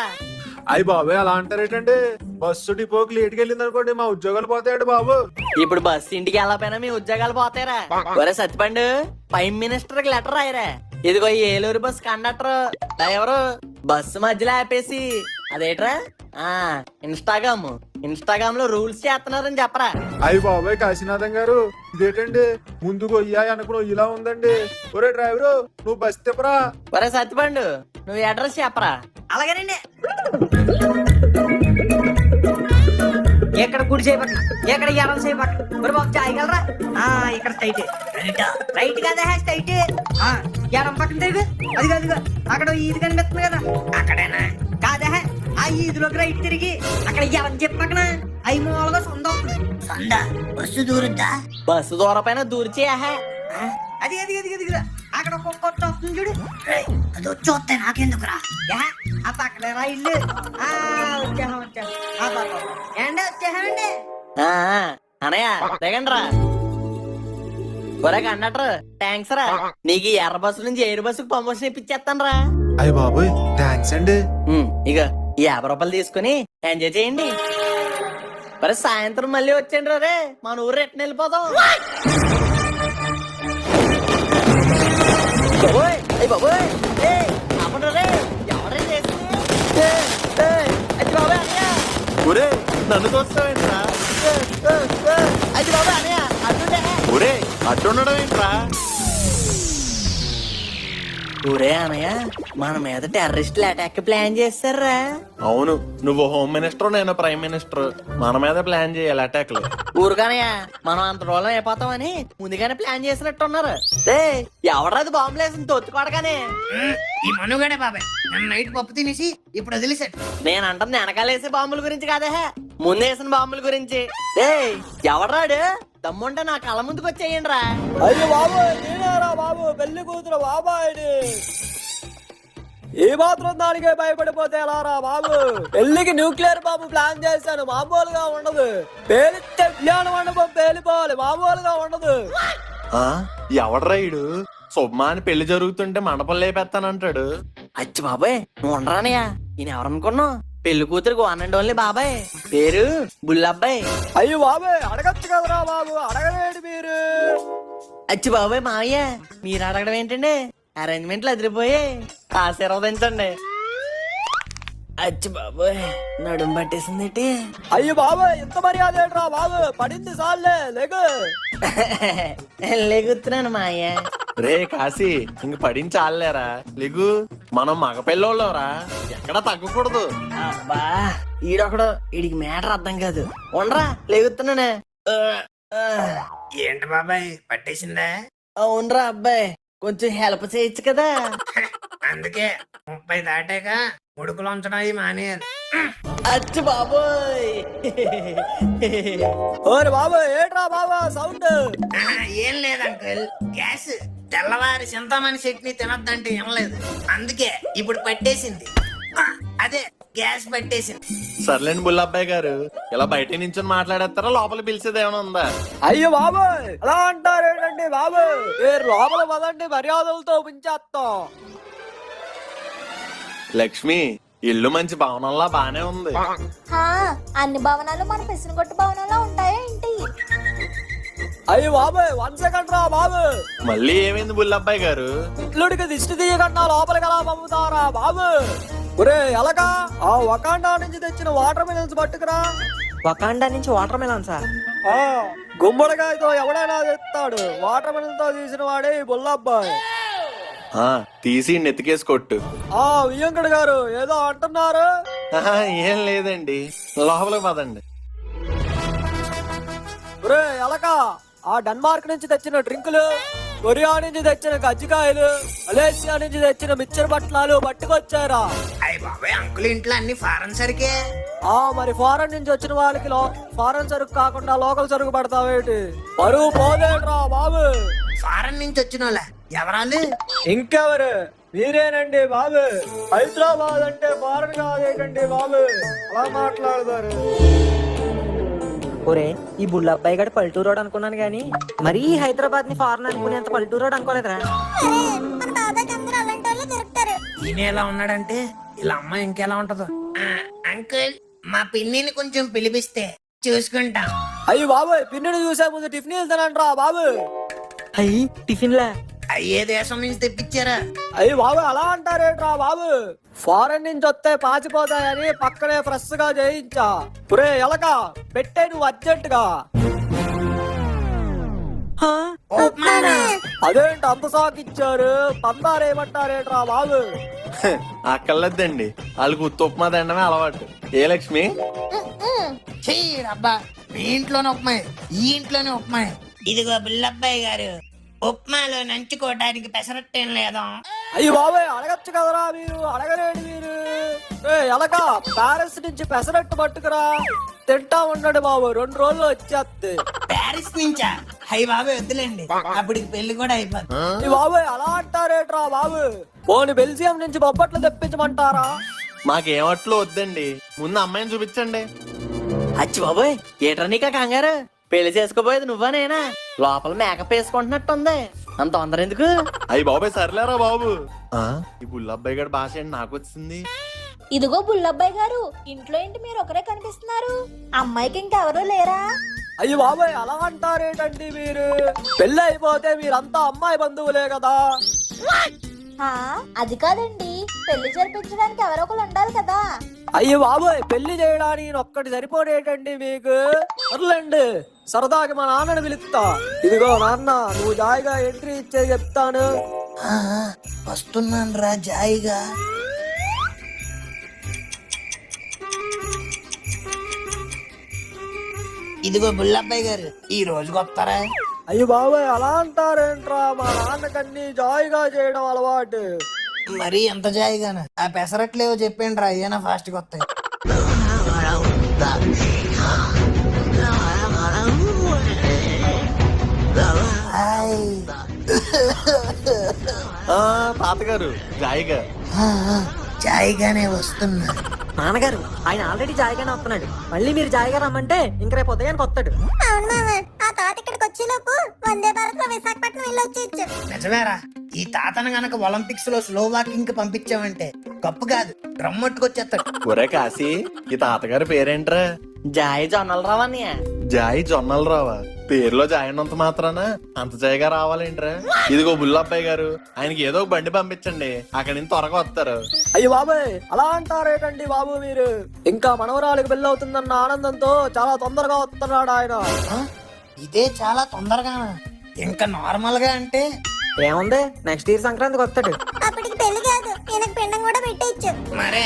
H: అయ్యి బాబు అలా అంటారేటండి? బస్సు డిపోకి లేట్కి వెళ్ళింది అనుకోండి మా ఉద్యోగాలు పోతాయండి బాబు.
A: ఇప్పుడు బస్సు ఇంటికి వెళ్ళకపోయినా మీ ఉద్యోగాలు పోతారా? ఒరే సత్తిపండు, ప్రైమ్ మినిస్టర్ కి లెటర్ రాయరా. ఇదిగో ఈ Eluru bus conductor driver bus మధ్యలో ఆపేసి అదేట్రా ఇన్స్టాగ్రామ్ లో రూల్స్ చేస్తున్నారని చెప్పరా.
H: అయ్యి బాబాయ్ కాశీనాథం గారు, ఇదేటండి ముందుకు వయ్యా అనుకుని ఇలా ఉందండి. ఒరే డ్రైవరు, నువ్వు బస్ తిప్పరా.
A: ఒరే సత్తిపండు, నువ్వు అడ్రస్ చెప్పరా.
I: అలాగేనండి. ఎక్కడ కుడి చేయబట్ల, ఎక్కడ ఎడం చేయబట్ల. మరి బాబు చేయగలరా? ఇక్కడ స్ట్రైట్. రైట్ కదా, స్ట్రైట్. ఎడం పక్కన తిరుగు. అది కాదు, అక్కడ ఈది కనిపిస్తుంది కదా, అక్కడేనా? కాదా, ఆ ఈదిలోకి రైట్ తిరిగి అక్కడ ఎడం చెప్పి పక్కన అయి మూలగా సొంత అవుతుంది. సొంద బస్సు దూరుద్దా?
A: బస్సు దూరపైన దూరిచేయా.
I: అది అది అది అది అక్కడ ఒక్కొక్క వస్తుంది చూడు. అది వచ్చి వస్తే నాకెందుకురా? ఆ పక్కనే రా ఇల్లు. వచ్చేసామండి, వచ్చేసామండి.
A: అనయ్య దిగండి రా. ఒరే కండక్టర్, థ్యాంక్స్ రా. నీకు ఈ ఎర్ర బస్సు నుంచి ఎయిర్ బస్సుకు ప్రమోషన్ ఇప్పించేస్తాను రా.
H: అయ్యి బాబాయ్ థ్యాంక్స్ అండి.
A: ఇక ఈ 50 రూపాయలు తీసుకుని ఎంజాయ్ చేయండి. మరి సాయంత్రం మళ్ళీ వచ్చేయండి రే, మన ఊరు రిటర్న్ వెళ్ళిపోదాం. బాబోయ్ ఎవరే చేసింది? బాబాయ్ అన్నయ్య,
B: ఒరే నన్ను చూస్తావేంట్రా?
A: అది బాబాయ్ అన్నయ్య అడ్డుండే.
B: ఒరే అడ్డుండడం ఏంట్రా?
A: ఊరే అన్నయ్య, మన మీద టెర్రరిస్టులు అటాక్ ప్లాన్ చేస్తారా?
B: అవును, నువ్వు హోమ్ మినిస్టర్, నేను ప్రైమ్ మినిస్టర్. మన మీద ప్లాన్ చేయాలి అటాక్లు.
A: ఊరుగానయ్య, మనం అంత రోజులు అయిపోతామని ముందుగానే ప్లాన్ చేసినట్టున్నారు. ఎవడది బాంబులు వేసింది తొత్తుకోడగానే.
E: ఈ మనుగడే బాబాయ్ నన్ను నైట్ పప్పు తినేసి ఇప్పుడు వదిలేసాడు.
A: నేను అంటుంది వెనకాలేసే బాంబుల గురించి కాదే, ముందేసిన బాంబుల గురించి. ఎవడ్రాడు? దమ్ముంటే నా కళ్ళ ముందుకు వచ్చేయండి రా.
J: అయ్యో బాబు, నేనేరా బాబు పెళ్లి కూతురు బాబాయిని. ఏ మాత్రం దానికే భయపడిపోతే ఎలా రా బాబు? పెళ్లికి న్యూక్లియర్ బాంబు ప్లాన్ చేశాను, మామూలుగా ఉండదు. పేలిస్తే కళ్యాణ మండపం పేలిపోవాలి, మామూలుగా ఉండదు.
B: ఎవడ్రాయుడు? శుభమాని పెళ్లి జరుగుతుంటే మండపం లేపేస్తానంటాడు.
A: అచ్చి బాబాయ్, నువ్వు ఉండరానయ్యా. ఈయన ఎవరనుకున్నావు? పెళ్లి కూతురుకు 1 and only బాబాయ్, పేరు బుల్లబ్బాయి.
J: అయ్యో బాబాయ్, అడగచ్చు కదరా బాబు, అడగలేడు మీరు.
A: అచ్చి బాబాయ్ మావయ్య, మీరు అడగడం ఏంటండి? అరేంజ్మెంట్లు అదిరిపోయి ఆశీర్వదించండి. అచ్చి బాబాయ్, నడుము పట్టేసింది.
J: అయ్యో బాబాయ్, ఇంత మర్యాద ఏంట్రా బాబు? పడింది సార్లే, లేకు.
A: లేగుతున్నాను మావయ్య.
B: రే కాశీ, ఇంక పడించాలేరా, లేగు. మనం మగ పిల్లోళ్ళరా, ఎక్కడ తగ్గకూడదు.
A: అబ్బా, ఈడొకడు, ఈడికి మ్యాటర్ అర్థం కాదు. ఉండరా, లేగుతున్నానే.
E: ఏంటి బాబాయ్ పట్టేసిందా?
A: అవునరా అబ్బాయి, కొంచెం హెల్ప్ చేయొచ్చు కదా.
E: అందుకే 30 దాటాక ముడుకులు ఉంచడం అవి మానేయాలి.
A: అచ్చు బాబోయ్.
J: ఓరి బాబు, ఏంట్రా బాబా సౌండ్?
E: ఏం లేదు అంకుల్, గ్యాస్. తెల్లవారి చింతామణి చట్నీ తినొద్దంటే ఏం లేదు, అందుకే ఇప్పుడు పట్టేసింది. అదే గ్యాస్ పట్టేసింది.
B: సర్లేండి బుల్లబ్బాయి గారు, ఇలా బయట నుంచి మాట్లాడేస్తారా? లోపల పిలిచేది ఏమైనా ఉందా?
J: అయ్యో బాబు, అలా అంటారేంటండి బాబు? మీరు లోపల పదండి, మర్యాదలతో ఉంచేస్తాం.
B: లక్ష్మి, ఇల్లు మంచి భవనంలా బానే ఉంది.
D: అన్ని భవనాలు మన పిసినగొట్టు భవనంలో ఉంటాయా ఏంటి?
J: అయ్యో బాబు, 1 second రా బాబు.
B: మళ్ళీ ఏమైంది బుల్లబ్బాయి గారు?
J: ఇట్లుడికి దిష్టి తీయకుండా లోపలికి ఎలా పంపుతారా బాబు? ఒరే ఎలక, ఆ వకాండా నుంచి తెచ్చిన వాటర్ మిలన్స్ పట్టుకురా.
I: వకాండా నుంచి వాటర్ మిలన్ సార్?
J: గుమ్మడికాయతో ఎవడైనా తెస్తాడు, వాటర్ మిలన్ తో తీసిన వాడే ఈ బుల్లబ్బాయి.
B: తీసి నెత్తికేసి కొట్టు.
J: వియ్యంకుడు గారు ఏదో అంటున్నారు.
B: ఏం లేదండి, లోపలికి పదండి.
J: ఒరే ఎలక, ఆ డెన్మార్క్ నుంచి తెచ్చిన డ్రింకులు, కొరియా నుంచి తెచ్చిన కజ్జికాయలు, మలేషియా నుంచి తెచ్చిన మిక్చర్ బట్టలాలు పట్టుకొచ్చారా?
E: అయ్య బాబాయ్, అంకుల్ ఇంట్లో అన్ని ఫారెన్ సరికే.
J: మరి ఫారెన్ నుంచి వచ్చిన వాళ్ళకి ఫారెన్ సరుకు కాకుండా లోకల్ సరుకు పడతావేటి? పరువు పోదేట్రా బాబు.
E: ఫారెన్ నుంచి వచ్చిన వాళ్ళ ఎవరాలు?
J: ఇంకెవరు? మీరేనండి బాబు. హైదరాబాద్ అంటే ఫారెన్ కాదేటండి బాబు, అలా మాట్లాడతారు.
I: ఒరే, ఈ బుల్లబ్బాయి గడి పల్లెటూరోడు అనుకున్నాను గానీ మరీ హైదరాబాద్ ని ఫారెన్ అనుకునేంత పల్లెటూరోడు అనుకోలేదురా.
E: ఈయన ఎలా ఉన్నాడంటే ఇలా అమ్మాయి ఇంకెలా ఉంటదో. అంకుల్ మా పిన్నిని కొంచెం పిలిపిస్తే చూసుకుంటాం.
J: అయ్యి బాబు పిన్నుని చూసే ముందు టిఫిన్ వెళ్తానంట్రా బాబు.
I: అయ్యి టిఫిన్లా
E: అయ్యే దేశం నుంచి తెప్పించారా?
J: అయ్యి బాబు అలా అంటారేట్రా బాబు, ఫారెన్ నుంచి వస్తే పాచిపోతాయని పక్కనే ఫ్రెష్ గా చేయించా. పురే ఎలక పెట్టే నువ్వు అర్జెంట్ గా. అదేంటి అంత సాకు ఇచ్చారు, పందారేమంటారేట్రా బాబు?
B: అక్కర్లేదండి, వాళ్ళకి ఉత్త ఉప్మా తినడమే అలవాటు. ఏ లక్ష్మి?
E: అబ్బా మీ ఇంట్లోనే ఉప్మాయి, ఈ ఇంట్లోనే ఉప్మాయి. ఇదిగో బుల్లబ్బాయి గారు, ఉప్మాలో నంచుకోవడానికి పెసరట్టేం లేదా?
J: అయ్యి బాబాయ్ అడగచ్చు కదరా మీరు, అడగలేడు మీరు. ఎలక ప్యారిస్ నుంచి పెసరట్టు పట్టుకురా, తింటా ఉన్నాడు బాబు, 2 రోజుల్లో వచ్చేస్తే.
E: ప్యారిస్ నుంచా? అయ్యి బాబాయ్ వద్దులేండి, అప్పటికి పెళ్లి కూడా అయిపోతుంది.
J: ఈ బాబాయ్ అలా అంటారేట్రా బాబు? పోనీ బెల్జియం నుంచి బొబ్బట్లు తెప్పించమంటారా?
B: మాకేమట్లో వద్దండి, ముందు అమ్మాయిని చూపించండి.
A: అచ్చి బాబోయ్, ఏట్రా నీకా కంగారు? పెళ్లి చేసుకోబోయేది నువ్వా నేనా? లోపల మేకప్ వేసుకుంటున్నట్టుంది, అంత తొందర ఎందుకు?
B: అయ్యి బాబాయ్ సర్లేరా బాబు. ఈ బుల్లబ్బాయి గారి భాష ఏంటి నాకు వచ్చింది?
D: ఇదిగో బుల్లబ్బాయి గారు, ఇంట్లో ఏంటి మీరు ఒకరే కనిపిస్తున్నారు? అమ్మాయికి ఇంకెవరూ లేరా?
J: అయ్యి బాబాయ్ అలా అంటారేటండి మీరు? పెళ్లి అయిపోతే మీరంతా అమ్మాయి బంధువులే కదా.
D: అది కాదండి, పెళ్లి జరిపించడానికి ఎవరో ఒకరు ఉండాలి కదా.
J: అయ్యి బాబాయ్ పెళ్లి చేయడానికి ఒక్కటి సరిపోడేటండి మీకు? వదలండి, సరదాకి మా నాన్నని పిలుస్తా. ఇదిగో నాన్న, నువ్వు జాయిగా ఎంట్రీ ఇచ్చే చెప్తాను.
E: వస్తున్నాను రా జాయిగా. ఇదిగో బుల్లబ్బాయి గారు, ఈ రోజుకి వస్తారా?
J: అయ్యి బాబాయ్ అలా అంటారేంట్రా? మా నాన్నకన్నీ జాయిగా చేయడం అలవాటు.
E: మరి ఎంత జాయిగానా? ఆ పెసరట్లేవో చెప్పండి రా, అయ్యానా ఫాస్ట్ గా వస్తాయి.
B: తాతగారు జాయిగా.
E: జాయిగానే వస్తున్నా.
I: నాన్నగారు ఆయన ఆల్రెడీ జాయిగానే వస్తున్నాడు, మళ్ళీ మీరు జాయిగా రమ్మంటే ఇంక రేపు ఉదయానికి వస్తాడు.
D: ఆ తాత ఇక్కడికి వచ్చేలోపు వందే భారత్ లో విశాఖపట్నం వెళ్ళొచ్చు.
E: నిజమేరా, ఈ తాతను గనక ఒలింపిక్స్ లో స్లో వాకింగ్ కి పంపించామంటే కప్పు కాదు డ్రమ్ వచ్చేస్తాడు.
B: ఒరే కాశీ, ఈ తాతగారి పేరేంట్రా?
A: జాయి జొన్నలు రావన్నయ్య.
B: జాయి జొన్నలు రావా? పేరులో జాయి అన్నంత మాత్రాన అంత జాయిగా రావాలేంట్రా? ఇదిగో బుల్లబ్బాయి గారు, ఆయనకి ఏదో ఒక బండి పంపించండి, అక్కడి నుంచి త్వరగా వస్తారు.
J: అయ్యి బాబాయ్ అలా అంటారేటండి బాబు మీరు? ఇంకా మనవరాలికి పెళ్లి అవుతుందన్న ఆనందంతో చాలా తొందరగా వస్తున్నాడు ఆయన.
E: ఇదే చాలా తొందరగా, ఇంకా నార్మల్ గా అంటే
I: ఏముంది, నెక్స్ట్ ఇయర్ సంక్రాంతికి వస్తాడు.
D: అప్పటికి పెళ్లి కాదు, ఈయనకు పిండం కూడా పెట్టేయచ్చు.
E: మరే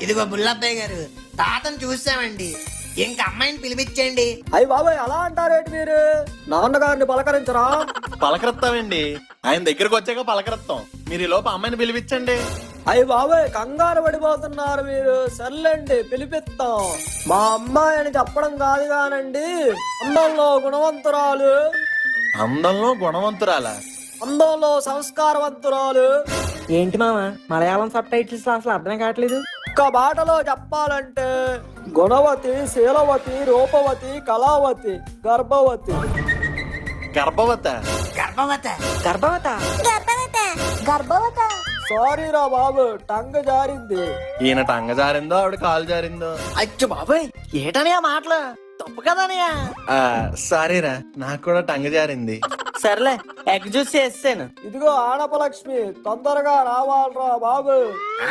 E: ఇదిగో బుల్లబ్బాయి గారు, తాతను చూసామండి, ఇంకా అమ్మాయిని పిలిపించండి.
J: అయ్యి బాబాయ్ అలా అంటారేంటి మీరు? నాన్నగారిని పలకరించరా?
B: పలకరిస్తామండి, ఆయన దగ్గరకు వచ్చాక పలకరిస్తాం. మీరు ఈ లోపు అమ్మాయిని పిలిపించండి.
J: అయ్యి బాబాయ్ కంగారు పడిపోతున్నారు మీరు. సర్లేండి పిలిపిస్తాం. మా అమ్మాయి అని చెప్పడం కాదు కానండి, అందంలో గుణవంతురాలు.
B: అందంలో గుణవంతురాలా?
J: అందంలో సంస్కారవంతురాలు.
I: ఏంటి మామ మలయాళం సబ్ టైటిల్స్ అసలు అర్థం కావట్లేదు.
J: ఒక్క బాటలో చెప్పాలంటే గుణవతి, శీలవతి, రూపవతి, కళావతి, గర్భవతి.
B: గర్భవత?
E: గర్భవత?
D: గర్భవత.
J: సారీ రా బాబు, టంగ్ జారింది.
B: ఈయన టంగ జారిందో ఆవిడ కాలు జారిందో?
A: అచ్చు బాబోయ్, ఏటని ఆ మాటలు? తప్పు కదనయ్య.
B: సారీరా, నాకు కూడా టంగ జారింది.
A: సర్లే, ఎగ్ జ్యూస్ చేసాను.
J: ఇదిగో ఆనపలక్ష్మి, తొందరగా రావాలరా బాబు.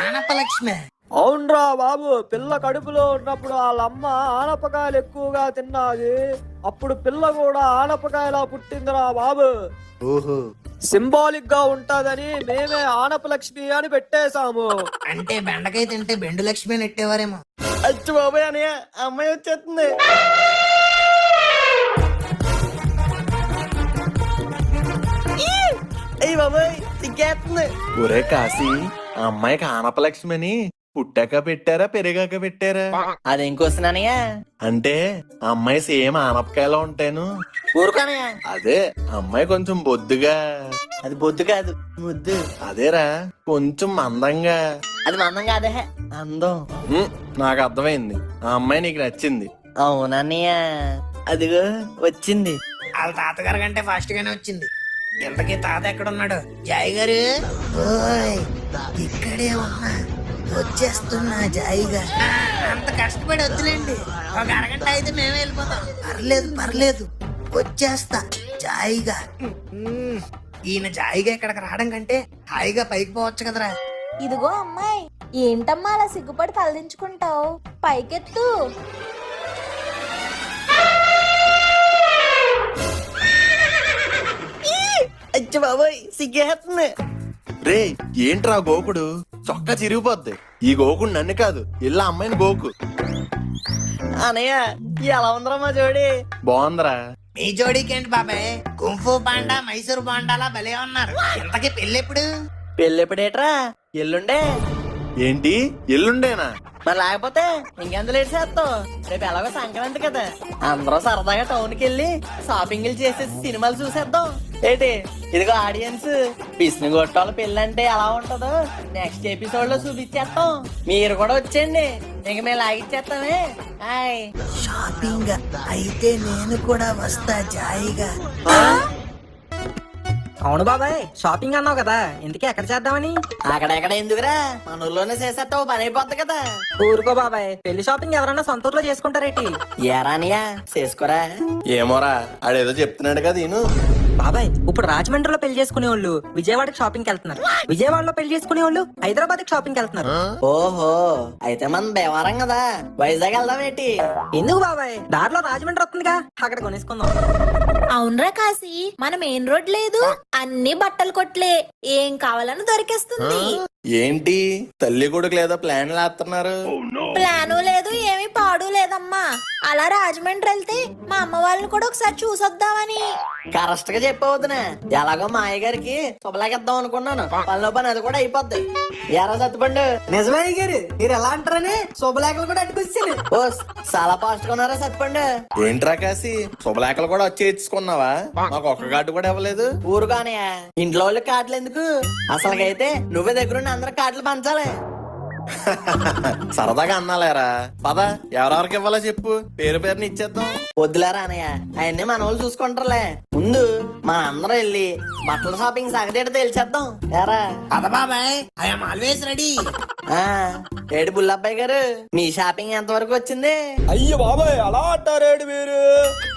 E: ఆనపలక్ష్మి?
J: అవునరా బాబు, పిల్ల కడుపులో ఉన్నప్పుడు వాళ్ళమ్మ ఆనపకాయలు ఎక్కువగా తిన్నది, అప్పుడు పిల్ల కూడా ఆనపకాయలా పుట్టిందిరా బాబు.
B: ఓహో,
J: సింబాలిక్ గా ఉంటదని మేమే ఆనపలక్ష్మి అని పెట్టేశాము.
E: అంటే బెండకాయ తింటే బెండు లక్ష్మి అని నెట్టేవారేమో.
A: అచ్చు బాబోయ్ అనయ్య, అమ్మాయి వచ్చేస్తుంది. అయ్యి బాబోయ్ సిగ్గేస్తుంది.
B: ఒరే కాశీ, ఆ అమ్మాయికి ఆనపలక్ష్మి అని పుట్టాక పెట్టారా పెరిగాక పెట్టారా?
A: అదేం కోసినానయ్య?
B: అంటే ఆ అమ్మాయి సేమ్ ఆనపకాయలో ఉంటాను.
A: ఊరుకోనయ్య,
B: అదే అమ్మాయి కొంచెం బొద్దుగా.
A: అది బొద్దు కాదు, ముద్దు.
B: అదేరా, కొంచెం మందంగా.
A: అది మందం కాదే, అందం.
B: నాకు అర్థమైంది, ఆ అమ్మాయి నీకు నచ్చింది.
A: అవునన్నయ్య, అదిగో వచ్చింది.
E: వాళ్ళ తాతగారి కంటే ఫాస్ట్ గానే వచ్చింది. ఇంతకీ తాత ఎక్కడున్నాడు? జాయ్ గారు, ఓయ్, ఇక్కడే ఉన్నా.
I: వచ్చేస్తున్నా జాయిగా.
E: అంత కష్టపడి వద్దులేండి, ఒక అరగంట అయితే మేమే వెళ్ళిపోతాం.
I: పర్లేదు వచ్చేస్తా జాయిగా.
E: ఈయన జాయిగా ఇక్కడికి రావడం కంటే హాయిగా పైకి పోవచ్చు కదరా.
D: ఇదిగో అమ్మాయి, ఏంటమ్మా అలా సిగ్గుపడి తలదించుకుంటావు? పైకెత్తు.
A: అచ్చి బాబోయ్ సిగ్గేస్తుంది.
B: రే ఏంట్రా గోకుడు, చొక్కా చిరిగిపోద్ది. ఈ గోకుడు నన్ను కాదు, ఇల్లా అమ్మాయిని గోకు.
A: అనయ్య ఎలా ఉందరా మా జోడి?
B: బాగుందిరా.
E: మీ జోడీకి ఏంటి బాబాయ్, కుంఫు పాండా మైసూర్ పాండాలా భలే ఉన్నారు. ఇంతకీ పెళ్ళెప్పుడు?
A: పెళ్ళెప్పుడేట్రా? ఎల్లుండే.
B: ఏంటి ఎల్లుండేనా?
A: మరి లేకపోతే ఇంకెంత లేట్ చేస్తావు? రేపు ఎలాగో సంక్రాంతి కదా, అందరూ సరదాగా టౌన్ కి వెళ్ళి షాపింగ్లు చేసేసి సినిమాలు చూసేద్దాం ఏంటి? ఇదిగో ఆడియన్స్, విష్ణు గొట్టాల పెళ్ళి అంటే ఎలా ఉంటుందో నెక్స్ట్ ఎపిసోడ్ లో చూపించేస్తాం. మీరు కూడా వచ్చేయండి, ఇంక మేము లాగిచ్చేస్తామే. హాయ్.
I: షాపింగ్ అయితే నేను కూడా వస్తా జాయిగా.
J: అవును బాబాయ్, షాపింగ్ అన్నావు కదా, ఇంతకీ ఎక్కడ చేద్దామని?
A: అక్కడెక్కడ ఎందుకురా, మన ఊళ్ళోనే చేసేస్తావు, పని అయిపోద్ది కదా.
J: ఊరుకో బాబాయ్, పెళ్లి షాపింగ్ ఎవరన్నా సొంత ఊర్లో చేసుకుంటారేటి?
A: ఏరానియా చేసుకోరా.
B: ఏమోరా, ఆడేదో చెప్తున్నాడు కదా ఈయన.
J: బాబాయ్, ఇప్పుడు రాజమండ్రిలో పెళ్లి చేసుకునే వాళ్ళు విజయవాడకి షాపింగ్ కి వెళ్తున్నారు, విజయవాడలో పెళ్లి చేసుకునే వాళ్ళు హైదరాబాద్ కి షాపింగ్ కి వెళ్తున్నారు.
A: ఓహో, అయితే మనం బేవారం కదా, వైజాగ్ వెళ్దాం ఏంటి?
J: ఎందుకు బాబాయ్, దారిలో రాజమండ్రి వస్తుందిగా, అక్కడ కొనేసుకుందాం.
D: అవునరా కాశీ, మన మెయిన్ రోడ్ లేదు, అన్ని బట్టలు కొట్లే, ఏం కావాలని దొరికేస్తుంది.
B: ఏంటి తల్లి కొడుకు లేదో ప్లాన్ వేస్తున్నారు?
D: ప్లాను లేదు, ఏమీ పాడు లేదమ్మా. అలా రాజమండ్రి వెళ్తే మా అమ్మ వాళ్ళని కూడా ఒకసారి చూసొద్దామని.
A: కరెక్ట్ గా చెప్పవద్దునా, ఎలాగో మా అయ్య గారికి శుభలాగిద్దాం అనుకున్నాను, పనిలో పని అది కూడా అయిపోద్ది. ఎరా సత్తుపండు,
J: నిజమే గారు, మీరు ఎలా అంటారని శుభలేఖలు కూడా అట్టుకొచ్చాను.
A: ఓ చాలా ఫాస్ట్ గా ఉన్నారా సత్తుపండు?
B: ఏంట్రా కాసి, శుభలేఖలు కూడా వచ్చి ఇచ్చుకున్నావా? మాకు ఒక్క కార్డు కూడా ఇవ్వలేదు.
A: ఊరుగానే ఇంట్లో వాళ్ళకి కార్డులు ఎందుకు, అసలుకైతే నువ్వే దగ్గరుండి అందరికి కార్డులు పంచాలి.
B: సరదాగా అన్నాలేరా, పద ఎవరెవరికి ఇవ్వాలో చెప్పు, పేరు పేరుని ఇచ్చేద్దాం.
A: వద్దులేరా అనయ్య, అవన్నీ మన వాళ్ళు చూసుకుంటారులే. ముందు మన అందరం వెళ్ళి బట్టల షాపింగ్ సంగతి ఏంటో తెలిసేద్దాం. ఏరా
E: అద బాబాయ్, ఐఎమ్ ఆల్వేస్ రెడీ.
A: ఆ, ఏడు బుల్లబ్బాయి గారు, మీ షాపింగ్ ఎంత వరకు వచ్చింది?
J: అయ్యో బాబాయ్, అలా అంటారేడు మీరు?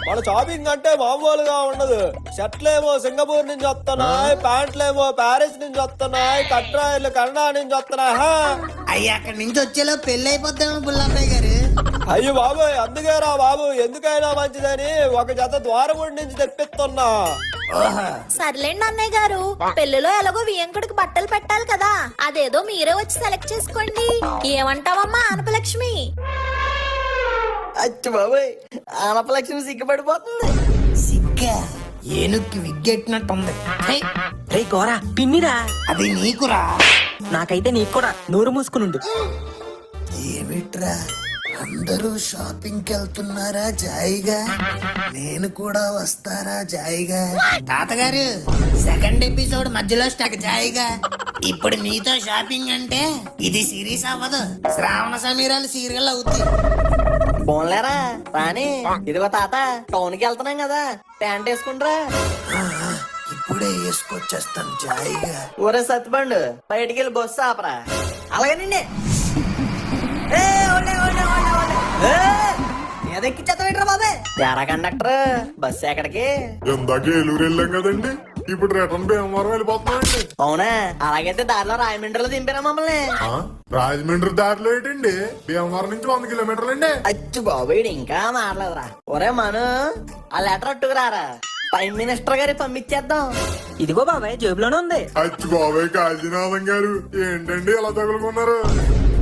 J: మన షాపింగ్ అంటే మామూలుగా ఉండదు. షర్ట్లేమో సింగపూర్ నుంచి వస్తున్నాయి, ప్యాంట్లేమో ప్యారిస్ నుంచి వస్తున్నాయి, కట్రాయలు కన్నడ నుంచి వస్తున్నాయి.
E: అయ్యి అక్కడి నుంచి వచ్చేలో పెళ్లి అయిపోద్దాము బుల్లబ్బాయి గారు.
J: అయ్యో బాబాయ్, అందుకేరా బాబు, ఎందుకైనా మంచిదని ఒక జత ద్వారముడి నుంచి తెప్పిస్తున్నా.
D: సర్లేండి అన్నయ్య గారు, పెళ్లిలో ఎలాగో వియంకుడికి బట్టలు పెట్టాలి కదా, అదేదో మీరే వచ్చి సెలెక్ట్ చేసుకోండి. ఏమంటావమ్మా ఆనపలక్ష్మి?
A: అచ్చు బాబాయ్, ఆనపలక్ష్మి సిగ్గుపడిపోతుంది.
E: సిగ్గా ఏనుక్కి విగ్గెట్టినట్టుంది. హై,
J: రే కోరా, పిన్నిరా.
E: అది నీకురా.
J: నాకైతే నీకు కూడా, నోరు మూసుకునుండు.
E: ఏమిట్రా అందరూ షాపింగ్ కి వెళ్తున్నారా జాయిగా, నేను కూడా వస్తారా జాయిగా? తాతగారు, సెకండ్ ఎపిసోడ్ మధ్యలో స్టాక్ జాయిగా. ఇప్పుడు మీతో షాపింగ్ అంటే ఇది సిరీస్ అవ్వదు, శ్రావణ సమీరాలు సీరియల్ అవుతుంది.
A: పోన్లేరా రాని, ఇదిగో తాత, టౌన్ కి వెళ్తున్నాం కదా, ప్యాంట్ వేసుకుంటారా?
E: ఇప్పుడే వేసుకొచ్చేస్తాను జాయిగా.
A: ఊరే సత్తుపండు, బయటికి వెళ్ళి బస్సు ఆపరా.
J: అలాగేనండి.
A: ఏదెక్కిచ్చేస్తావేంట్రా బాబాయ్? ఎరా కండక్టర్, బస్సు ఎక్కడికి?
H: ఇందాక ఏలూరు వెళ్ళాం కదండి, ఇప్పుడు రిటర్న్ భీమవరం వెళ్ళిపోతున్నామండి.
A: అవునా, అలాగైతే దారిలో రాయమండ్రిలో దింపారా మమ్మల్ని?
H: రాజమండ్రి దారిలో ఏంటండి, భీమవరం నుంచి 100 కిలోమీటర్లు అండి.
A: అచ్చు బాబోయ్, ఇంకా మారలేదురా. ఒరే మను, ఆ లెటర్ అట్టుకురారా, ప్రైమ్ మినిస్టర్ గారి పంపించేద్దాం.
J: ఇదిగో బాబాయ్, జేబులోనే ఉంది.
H: అచ్చి బాబాయ్ కాశీనాథం గారు, ఏంటండి ఇలా తగులుకున్నారు?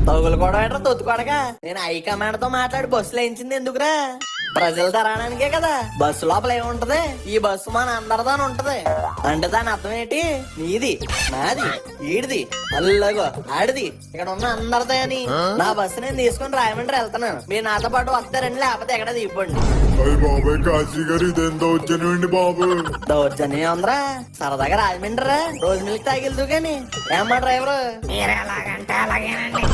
A: తగులు కూడా తొత్తుకోడగా, నేను హైకమాండ్ తో మాట్లాడి బస్సులు వేయించింది ఎందుకురా? ప్రజలు తరాడానికే కదా. బస్సు లోపల ఏముంటది, ఈ బస్సు మన అందరిదాని ఉంటది అంటే దాని అర్థం ఏంటి? నీది, నాది, ఈడిది, అల్లగో ఆడిది, ఇక్కడ ఉన్న అందరిదే అని. నా బస్సు నేను తీసుకుని రాయమండ్రి వెళ్తున్నాను, మీరు నాతో పాటు వస్తారండి, లేకపోతే ఎక్కడ దిగిపోండి.
H: అయ్య బాబాయ్ కాశీ గారు, ఇదేం దౌర్జన్యం బాబు.
A: దౌర్జన్యం ఉందిరా, సరదాగా రాజమండ్రి రోజు మిల్క్ తాగిల్దు గాని. ఏమ్మా డ్రైవరు?
E: మీరు ఎలాగంటే అలాగేనండి.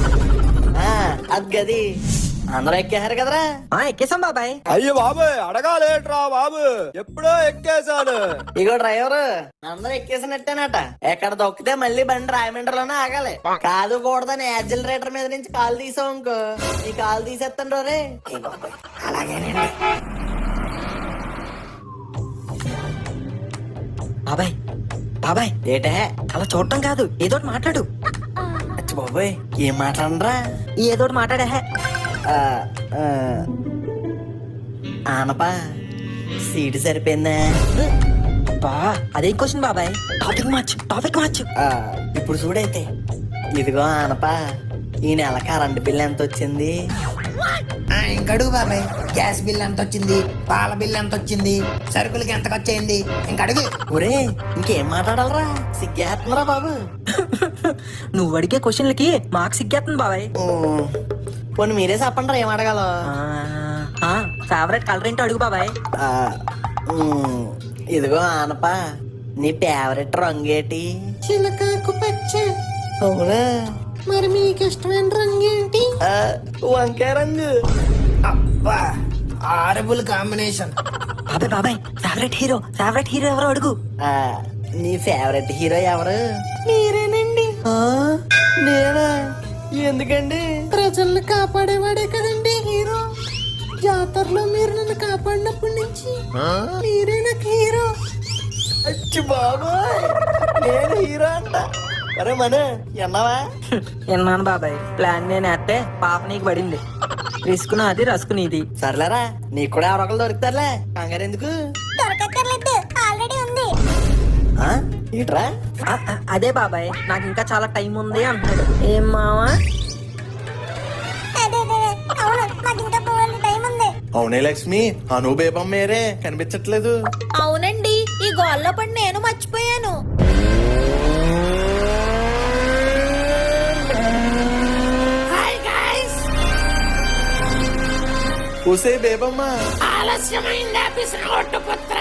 A: అది గది అందరూ ఎక్కేశారు కదరా?
I: ఎక్కేసాం బాబాయ్.
J: అయ్యో బాబు అడగాలేట్రా బాబు, ఎప్పుడో ఎక్కేశాను.
A: ఇగో డ్రైవర్, అందరూ ఎక్కేసినట్టేనట. ఎక్కడ దొక్కితే మళ్ళీ బండి రాయమండ్రిలోనే ఆగాలి. కాదు కూడదని యాక్సిలరేటర్ మీద నుంచి కాలు తీసావు ఇంకో ఈ కాలు తీసేస్తాను రే.
E: అలాగేనండి.
I: బాబాయ్ బాబాయ్,
A: ఏటే
I: అలా చూడటం కాదు, ఏదోటి మాట్లాడు.
A: అచ్చి బాబోయ్, ఏం మాట్లాడరా?
I: ఏదోటి మాట్లాడే.
A: ఆనపా సీటు సరిపోయిందా?
I: బా అదే క్వశ్చన్ బాబాయ్. టాపిక్ మార్చు.
A: ఇప్పుడు చూడైతే, ఇదిగో ఆనపా, ఈ నెల కరెంట్ బిల్ ఎంత వచ్చింది?
E: ఇంకడుగు బాబాయ్, గ్యాస్ బిల్ ఎంత వచ్చింది, పాల బిల్ ఎంత వచ్చింది, సరుకులకి ఎంత ఖర్చు అయింది, ఇంకడుగు.
A: ఒరే, ఇంకేం మాట్లాడాలరా? సిగ్గేస్తున్నారా బాబు?
I: నువ్వు అడిగే క్వశ్చన్లకి మాకు సిగ్గేస్తుంది బాబాయ్.
A: పోనీ మీరే చెప్పండి రా, ఏం అడగాలో.
I: ఫేవరెట్ కలర్ ఏంటో అడుగు బాబాయ్.
A: ఇదిగో ఆనపా, నీ ఫేవరెట్ రంగేటి?
E: చిలకాకు పచ్చ.
A: అవునా?
E: మరి మీకు ఇష్టమైన రంగు ఏంటి?
A: వంకాయ రంగు.
E: అబ్బా, ఆరబుల్ కాంబినేషన్.
I: బాబాయ్ ఫేవరెట్ హీరో ఎవరో అడుగు.
A: నీ ఫేవరెట్ హీరో ఎవరు?
E: మీరేనండి.
A: నేనా? ఎందుకండి?
E: ప్రజల్ని కాపాడేవాడే కదండి హీరో. జాతరలో మీరు నన్ను కాపాడినప్పటి నుంచి మీరే నాకు హీరో.
A: అచ్చి బాబోయ్, నేను హీరో అంట. అరే మన ఎన్నావా?
I: విన్నాను బాబాయ్. ప్లాన్ నేను వేస్తే పాప నీకు పడింది. రిస్క్ నాది, రస్క్ నీది.
A: సర్లేరా, నీకు కూడా ఎవరొకరు దొరుకుతారులే, కంగారు ఎందుకు?
D: దొరకక్కర్లేదు, ఆల్రెడీ ఉంది.
A: ఇట్రా.
I: అదే బాబాయ్, నాకు ఇంకా చాలా టైం ఉంది అంటున్నాడు. ఏం మావా?
D: అవును, నాకు ఇంకా పోవాలి, టైం ఉంది.
B: అవునే లక్ష్మి, అను బేబం మేరే కనిపించట్లేదు.
D: అవునండి, ఈ గోల్లో పడి నేను మర్చిపోయాను.
B: ఊసే బేబమ్మ,
E: ఆలస్యమైందా పిసినగొట్టు పుత్ర?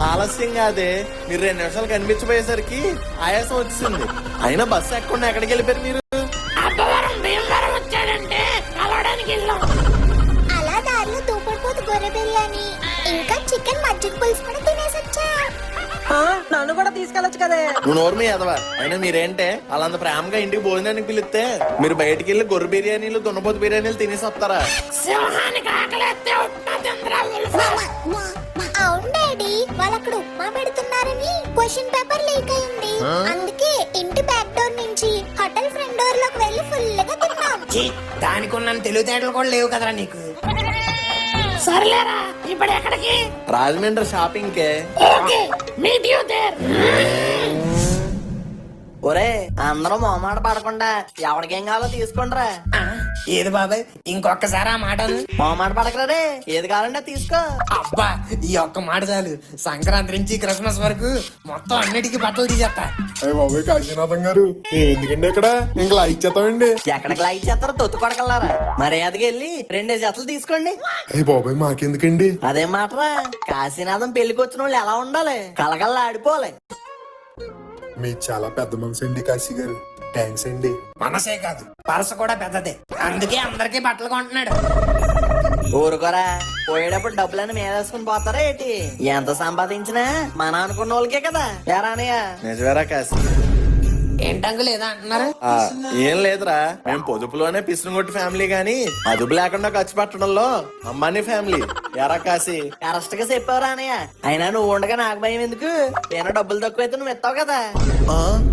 B: ఆలస్యం కాదే, మీరు 2 నిమిషాలు కనిపించబోయేసరికి ఆయాసం వచ్చింది. అయినా బస్సు ఎక్కకుండా ఎక్కడికి వెళ్ళిపోయారు మీరు?
E: అబ్బవరం భీమవరం వచ్చాడంటే కలవడానికి వెళ్ళాం.
D: అలా దారిలో దూపడిపోతు గొర్రె బిర్యానీ ఇంకా చికెన్ మజ్జిగ పులుసు కూడా తినేసొచ్చా.
I: నన్ను కూడా తీసుకెళ్ళొచ్చు కదే.
B: నువ్వు నోరు మీ ఎదవా. అయినా మీరేంటే అలాంత ప్రేమగా ఇంటికి భోజనానికి పిలిస్తే మీరు బయటికి వెళ్ళి గొర్రె బిర్యానీలు, దున్నపోతు బిర్యానీలు తినేసి వస్తారా?
E: సింహానికి ఆకలేస్తే ఉట్టింద్రా.
D: అవును డాడీ, వాళ్ళు అక్కడ ఉప్మా పెడుతున్నారని క్వశ్చన్ పేపర్ లీక్ అయింది. అందుకే ఇంటి బ్యాక్ డోర్ నుంచి హోటల్ ఫ్రంట్ డోర్ లోకి వెళ్ళి ఫుల్ గా తిన్నాం.
E: దానికి ఉన్న తెలివితేటలు కూడా లేవు కదరా నీకు. సర్లేరా, ఇప్పుడు ఎక్కడికి?
B: రాజమండ్రి షాపింగ్ కే.
E: Okay, meet you there.
A: ఒరే, అందరూ మొహమాట పడకుండా ఎవరికేం కావాలో తీసుకోండిరా.
E: ఏది బాబాయ్, ఇంకొకసారి ఆ మాట అను.
A: మొహమాట పడకరా రే, ఏది కావాలంటే తీసుకో.
E: అబ్బా, ఈ ఒక్క మాట చాలు. సంక్రాంతి నుంచి క్రిస్మస్ వరకు మొత్తం అన్నిటికీ బట్టలు తీసేస్తా.
H: అయ్య బాబాయ్ కాశీనాథం గారు, ఎందుకండి ఇక్కడ ఇంకా లైక్ చేస్తామండి?
A: ఎక్కడికి లైక్ చేస్తారో తొత్తు కొడకల్లారా. మర్యాదకి వెళ్ళి 2 జతలు తీసుకోండి.
H: అయ్య బాబాయ్ మాకెందుకండి?
A: అదేం మాటరా, కాశీనాథం పెళ్లికి వచ్చిన వాళ్ళు ఎలా ఉండాలి? కలకల్లా ఆడిపోవాలి.
H: మీ చాలా పెద్ద మనసు అండి కాశీ గారు. థ్యాంక్స్ అండి.
E: మనసే కాదు, పరస కూడా పెద్దదే. అందుకే అందరికీ బట్టలు కొంటున్నాడు.
A: ఊరుకోరా, పోయేటప్పుడు డబ్బులన్నీ మేదేసుకుని పోతారా ఏంటి? ఎంత సంపాదించినా మన అనుకున్న వాళ్ళకే కదా. ఎరానయ్య?
B: నిజమేరా కాశీ.
E: ఏంటంగు లేదా అంటున్నారు?
B: ఏం లేదురా, మేము పొదుపులోనే పిసినగొట్టి ఫ్యామిలీ గాని అదుపు లేకుండా ఖర్చు పెట్టడంలో అంబానీ ఫ్యామిలీ. ఎరా కాశీ?
A: కరెక్ట్ గా చెప్పావురా అన్నయ్య. అయినా నువ్వు ఉండగా నాకు భయం ఎందుకు? ఏమైనా డబ్బులు తక్కువైతే నువ్వు ఇస్తావు కదా.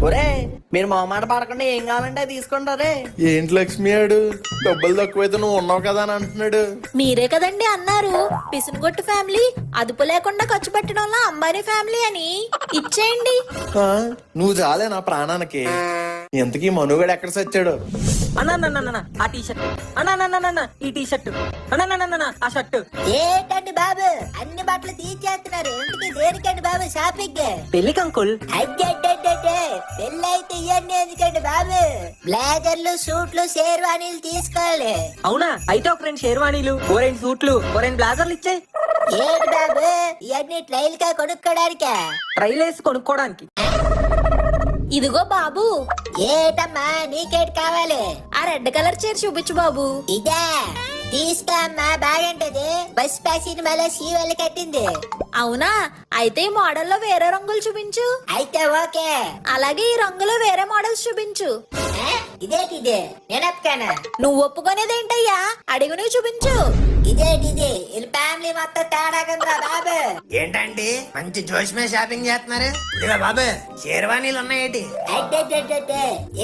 A: ఒరే, మీరు మొహమాట పడకుండా ఏం కావాలంటే తీసుకోండి రే.
B: ఏంటి లక్ష్మి ఆడు డబ్బులు తక్కువైతే నువ్వు ఉన్నావు కదా అని అంటున్నాడు.
D: మీరే కదండి అన్నారు పిసునుగొట్టు ఫ్యామిలీ అదుపు లేకుండా ఖర్చు పెట్టడంలో అంబానీ ఫ్యామిలీ అని. ఇచ్చేయండి.
B: నువ్వు చాలే నా ప్రాణానికి. ఎంతకీ మనుగడ ఎక్కడ సచ్చాడు?
I: అన్న ఆ టీ షర్ట్, అన్న ఈ టీ షర్ట్, అన్న ఆ షర్ట్.
D: ఏంటండి బాబు, అన్ని బట్టలు తీసేస్తున్నారు. ఇంటికి దేనికండి బాబు షాపింగ్?
I: పెళ్లికి అంకుల్.
D: పెళ్ళి అయితే ఇవన్నీ ఎందుకండి బాబు? బ్లేజర్లు, సూట్లు, షేర్వాణీలు తీసుకోవాలి.
I: అవునా? అయితే ఒక 2 షేర్వాణీలు, 2 సూట్లు, 2 బ్లేజర్లు ఇచ్చాయి.
D: ఏంటి బాబు, ఇవన్నీ ట్రైల్ గా కొనుక్కోడానికా?
I: ట్రైల్ వేసి కొనుక్కోడానికి.
D: ఇదిగో బాబు. ఏటమ్మా, నీకేటి కావాలి? ఆ రెడ్ కలర్ చీర చూపించు బాబు. ఇదే తీసుకో అమ్మా, బాగుంటది. బస్ పాస్ సినిమాలో సీవల్ కట్టింది. అవునా? అయితే ఈ మోడల్లో వేరే రంగులు చూపించు. అయితే ఓకే. అలాగే ఈ రంగులో వేరే మోడల్స్ చూపించు. ఇదేటిదే నేనొప్పుకానా? నువ్వు ఒప్పుకునేదేంటయ్యా? అడిగి నువ్వు చూపించు. ఇదేటిది వీళ్ళ ఫ్యామిలీ మొత్తం తేడాగంద్రా బాబు.
E: ఏంటండి మంచి జోష్ మీద షాపింగ్ చేస్తున్నారు? ఇదిగో బాబు షేర్వానీలు ఉన్నాయేటి?
D: అడ్డే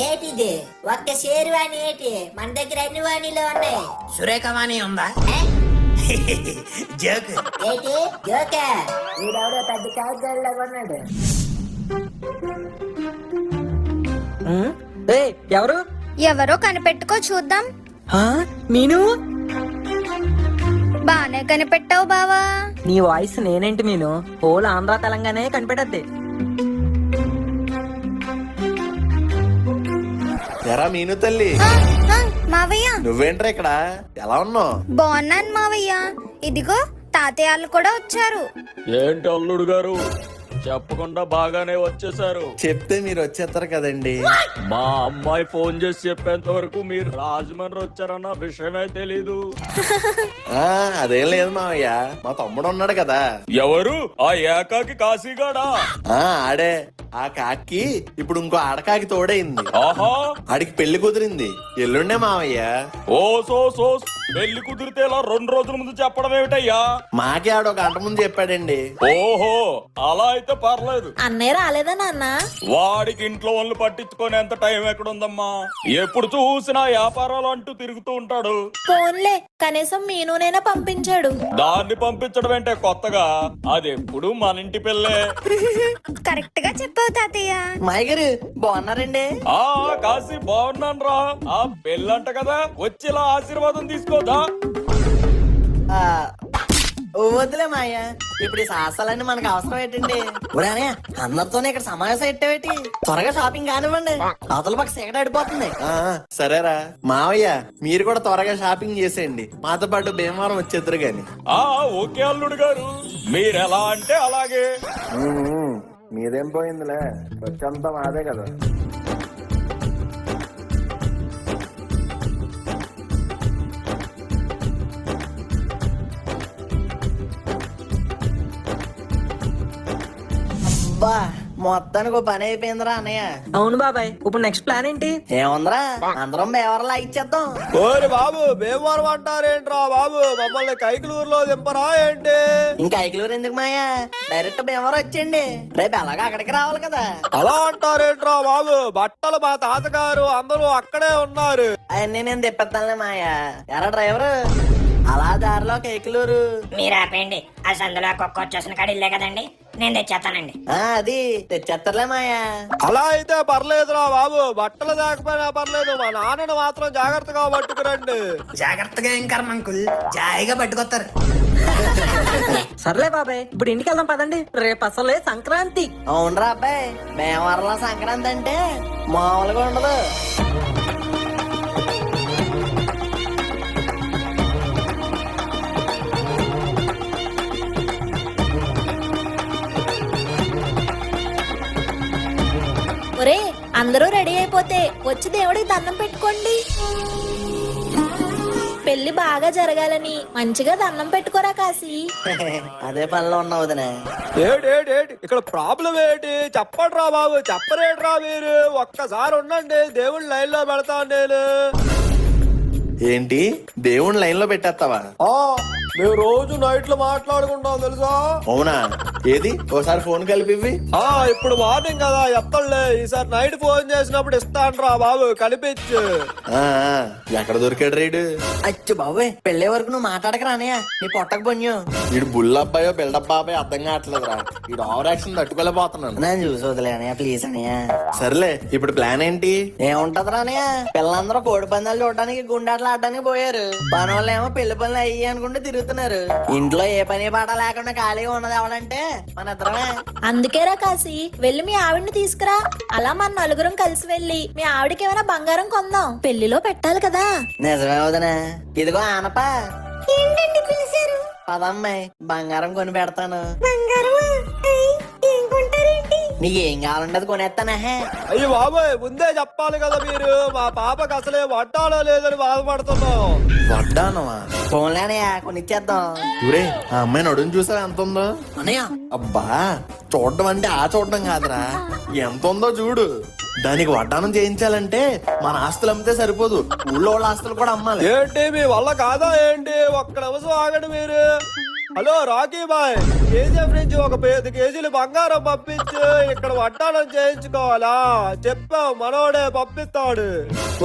D: ఏటిది? ఒక్క షేర్వాణి ఏటి? మన దగ్గర అన్ని వాణిలో ఉన్నాయి.
E: సురేఖవాణి ఉందా? జోక్.
D: ఏటి జోకా? వీడెవడో పెద్ద కాగితాల్లో కొన్నాడు.
J: ఎవరు?
C: ఎవరో కనిపెట్టుకో చూద్దాం.
J: మీను?
C: బానే కనిపెట్టావు బావా.
J: నీ వాయిస్ నేనేంటి మీను? హోల్ ఆంధ్ర తెలంగాణ కనిపెట్టద్ది.
B: ఎరా మీను తల్లి,
C: ఆ, ఆ, మావయ్య
B: నువ్వేంట్రా ఇక్కడ? ఎలా ఉన్నావు?
C: బాగున్నాను మావయ్య. ఇదిగో తాతయ్యలు కూడా వచ్చారు.
K: ఏంటి అల్లుడు గారు చెప్పకుండా బాగానే వచ్చేసారు.
B: చెప్తే మీరు వచ్చేస్తారు కదండి.
K: మా అమ్మాయి ఫోన్ చేసి చెప్పేంత వరకు మీరు రాజమండ్రి వచ్చారన్న విషయమే తెలీదు.
B: ఆ అదేం లేదు మావయ్య, మా తమ్ముడు ఉన్నాడు కదా.
K: ఎవరు? ఆ ఏకాకి కాశీగాడా?
B: ఆ ఆడే. ఆ కాకి ఇప్పుడు ఇంకో ఆడకాకి తోడైంది.
K: ఆహా,
B: ఆడికి పెళ్లి కుదిరింది. ఎల్లుండే మావయ్య.
K: ఓ సో పెళ్లి కుదిరితే ఇలా 2 రోజుల ముందు చెప్పడం ఏమిటయ్యా?
B: మాకే ఆడు ఒక గంట ముందు చెప్పాడండి.
K: ఓహో, అలా అయితే పర్లేదు.
D: అన్నయ్య రాలేదా నాన్న?
K: వాడికి ఇంట్లో వాళ్ళు పట్టించుకునే ఎంత టైం ఎక్కడుందమ్మా? ఎప్పుడు చూసినా వ్యాపారాలు అంటూ తిరుగుతూ ఉంటాడు.
D: ఫోన్లే, కనీసం మీనునైనా పంపించాడు.
K: దాన్ని పంపించడం అంటే కొత్తగా? అది ఎప్పుడు మన ఇంటి పిల్లే.
C: కరెక్ట్ గా చెప్పావు తాతయ్య.
A: మాయ గారు బాగున్నారండి?
K: ఆ కాశీ బాగున్నాను రా. ఆ పెళ్ళంట కదా, వచ్చి ఇలా ఆశీర్వాదం తీసుకోదా.
A: ఆ, వద్దులే మాయ, ఇప్పుడు ఈ సాహసాలన్నీ మనకు అవసరం ఏంటండి? ఊరానే అందరితోనే ఇక్కడ సమావేశం పెట్టేవేటి? త్వరగా షాపింగ్ కానివ్వండి, అవతల పక్క సెగడ ఆడిపోతుంది.
B: ఆ సరేరా మావయ్య, మీరు కూడా త్వరగా షాపింగ్ చేసేయండి. మాతో పాటు భీమవరం వచ్చేద్దరు గాని.
K: ఆ ఓకే అల్లుడు గారు, మీరెలా అంటే అలాగే.
B: మీదేం పోయిందిలే, వచ్చంతా మాదే కదా.
A: అబ్బా మొత్తానికి ఒక పని అయిపోయిందిరా అన్నయ్య.
J: అవును బాబాయ్, ఇప్పుడు నెక్స్ట్ ప్లాన్ ఏంటి?
A: ఏముందిరా, అందరం బేవరలా ఇచ్చేద్దాం.
J: ఓరి బాబు, భీమవరం అంటారేంట్రా బాబు? మమ్మల్ని కైకలూరులో దింపరా ఏంటి?
A: ఇంకా ఐకిలూరు ఎందుకు మాయా, డైరెక్ట్ బేవరం వచ్చేయండి. రేపు ఎలాగా అక్కడికి రావాలి కదా.
J: అలా అంటారేంట్రా బాబు? బట్టలు మా తాతగారు అందరూ అక్కడే ఉన్నారు.
A: అవన్నీ నేను తెప్పిస్తానులే మాయా. ఎరా డ్రైవరు, అలా దారిలో కేకులూరు.
I: మీరు ఆపేయండి, ఆ సందులో కుక్క వచ్చేసిన కాడ ఇల్లే కదండి, నేను తెచ్చేస్తానండి.
A: అది తెచ్చేస్తారులే మాయా.
J: అలా అయితే పర్లేదురా బాబు, బట్టలు దాకపోయినా పర్లేదు, మా నాన్నను మాత్రం జాగ్రత్తగా పట్టుకురండి.
E: జాగ్రత్తగా ఏం కర్మ అంకుల్, జాయిగా పట్టుకొస్తారు.
J: సర్లే బాబాయ్, ఇప్పుడు ఇంటికి వెళ్దాం పదండి, రేపు అసలే సంక్రాంతి.
A: అవునరా అబ్బాయి, భీమవరంలో సంక్రాంతి అంటే మామూలుగా ఉండదు.
D: ఒరే, అందరూ రెడీ అయిపోతే వచ్చి దేవుడికి దండం పెట్టుకోండి. పెళ్లి బాగా జరగాలని మంచిగా దండం పెట్టుకోరా కాశీ.
A: అదే పనిలో ఉన్నావు వదినా.
J: ఏటి ఇక్కడ ప్రాబ్లం ఏంటి? చెప్పండి రా బాబు, చెప్పరేట్రా మీరు? ఒక్కసారి ఉండండి, దేవుడి లైన్ లో పెడతాను నేను.
B: ఏంటి దేవుని లైన్ లో పెట్టేస్తావా?
J: మేము రోజు నైట్ లో మాట్లాడుకుంటాం తెలుసా?
B: అవునా? ఏది ఒకసారి ఫోన్ కలిపి.
J: ఇప్పుడు మార్నింగ్ కదా, ఎత్తలే. ఈసారి నైట్ ఫోన్ చేసినప్పుడు ఇస్తాను రా బాబు, కలిపించు.
B: ఎక్కడ దొరికాడు రైడు?
A: అచ్చు బాబోయ్, పెళ్లే వరకు నువ్వు మాట్లాడకరా అన్నయ్య, నీ పొట్టకు పొన్యు.
B: వీడు బుల్లబ్బాయో బిల్డప్ బాబాయ్ అర్థం కావట్లేదురా. వీడు ఓవర్ యాక్షన్ తట్టుకోలేకపోతున్నాను.
A: నేను చూసి వదిలే అన్నయ్య, ప్లీజ్ అన్నయ్య.
B: సర్లే, ఇప్పుడు ప్లాన్ ఏంటి?
A: ఏముంటదిరా అన్నయ్య, పిల్లలందరూ కోడి పందాలు చూడడానికి గుండాట్లు ఆడడానికి పోయారు. పని వాళ్ళు ఏమో పెళ్లి పనులు అయ్యి అనుకుంటే తిరుగుతున్నారు. ఇంట్లో ఏ పని పాట లేకుండా ఖాళీగా ఉన్నది ఎవడంటే మన ఇద్దరమే.
D: అందుకేరా కాశీ, వెళ్ళి మీ ఆవిడ్ని తీసుకురా. అలా మన నలుగురం కలిసి వెళ్ళి మీ ఆవిడకి ఏమైనా బంగారం కొందాం, పెళ్లిలో పెట్టాలి కదా.
A: నిజమే వదినా. ఇదిగో ఆనప.
C: ఏంటండి పిలిచారు?
A: పదమ్మాయి, బంగారం కొని పెడతాను.
C: బంగారమా? ఏం కొంటారేంటి?
A: నీకు ఏం కావాలంటే కొనేస్తానా
J: అయ్యి బాబాయ్ ముందే చెప్పాలి కదా మీరు. మా పాపకి అసలే వడ్డాలో లేదని బాధపడుతున్నాం.
B: వడ్డానవా?
A: ఫోన్లోనయ్యా కొనిచ్చేద్దాం.
B: ఊరే ఆ అమ్మాయి నడుము చూసావా ఎంత ఉందో?
A: అన్నయ్య
B: అబ్బా చూడడం అంటే ఆ చూడడం కాదురా, ఎంత ఉందో చూడు. దానికి వడ్డానం చేయించాలంటే మన ఆస్తులు అమ్మితే సరిపోదు, ఊళ్ళో వాళ్ళ ఆస్తులు కూడా అమ్మాలి.
J: ఏంటి మీ వల్ల కాదా ఏంటి? ఒక్క నిమిషం ఆగండి మీరు. హలో రాకీ బాయ్, కేజీఎఫ్ నుంచి ఒక 5 కేజీలు బంగారం పంపించు, ఇక్కడ వడ్డానం చేయించుకోవాలా? చెప్పావు మనోడే పంపిస్తాడు.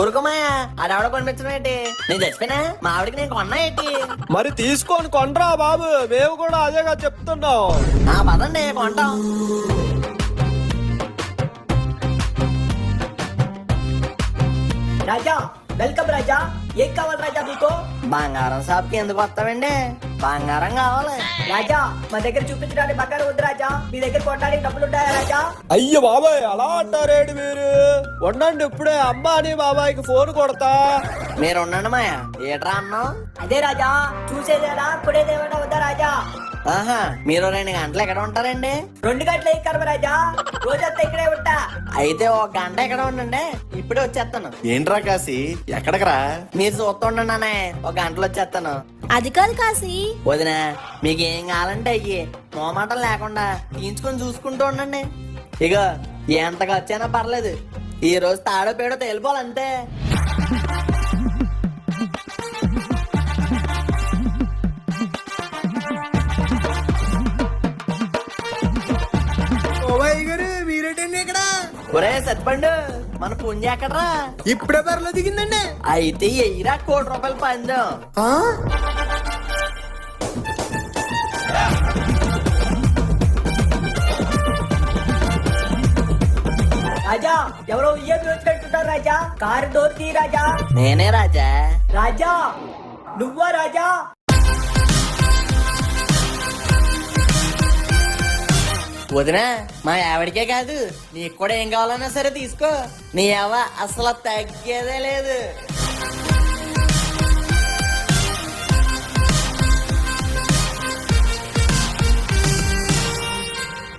A: ఊరుకోమాయా ఆడవిడ కొనిపించడం ఏంటి? నేను చచ్చిపోయినా మా ఆవిడకి నేను కొన్నా ఏంటి?
J: మరి తీసుకొని కొనరా బాబు, మేము కూడా అదేగా చెప్తున్నాం.
A: పదండి కొంటాం.
I: రాజా వెల్కమ్ రాజా. ఏం కావాలి రాజా మీకు?
A: బంగారం షాప్ కి ఎందుకు వస్తామండి? బంగారం కావాలి.
I: రాజా మా దగ్గర చూపించడానికి బంగారం వద్దు రాజా, మీ దగ్గర కొనడానికి డబ్బులు ఉంటాయా రాజా?
J: అయ్యో బాబాయ్ అలా అంటారేంటి మీరు? ఉండండి ఇప్పుడే అమ్మ అని బాబాయ్కి ఫోన్ కొడతా.
A: మీరు ఉండండి మాయా. ఏట్రా అన్నావు?
I: అదే రాజా, చూసేదేనా కొనేదేమైనా వద్దా రాజా?
A: ఆహా, మీరు 2 గంటలు ఎక్కడ ఉంటారండి?
I: 2 గంటలు ఏం కర్మ రాజా, రోజంతా ఇక్కడే ఉంటా.
A: అయితే 1 గంట ఎక్కడ ఉండండి, ఇప్పుడే వచ్చేస్తాను.
B: ఏంట్రా కాశీ ఎక్కడికి రా?
A: మీరు చూస్తుండండి అనే 1 గంటలో వచ్చేస్తాను.
D: అది కాదు కాశీ.
A: వదినా మీకు ఏం కావాలంటే అయ్యి మోమాటం లేకుండా తీయించుకొని చూసుకుంటూ ఉండండి. ఇక ఎంత ఖర్చైనా పర్లేదు, ఈ రోజు తాడో పేడో తేలిపోవాలంతే.
E: మీరేటండి ఇక్కడ?
A: ఒరే సత్పండు, మన పుంజ ఎక్కడరా?
E: ఇప్పుడే బరిలో దిగిందండి.
A: అయితే ఎయ్యిరా ₹1,00,00,000 పందెం.
I: రాజా ఎవరో ఉయ్యం వచ్చినట్టుంటారు రాజా, కారు డోర్ తీ రాజా.
A: నేనే రాజా.
I: రాజా నువ్వా రాజా?
A: వదినా మా ఆవిడకే కాదు నీకు కూడా ఏం కావాలన్నా సరే తీసుకో, నీ అవ్వ అసలు తగ్గేదే లేదు.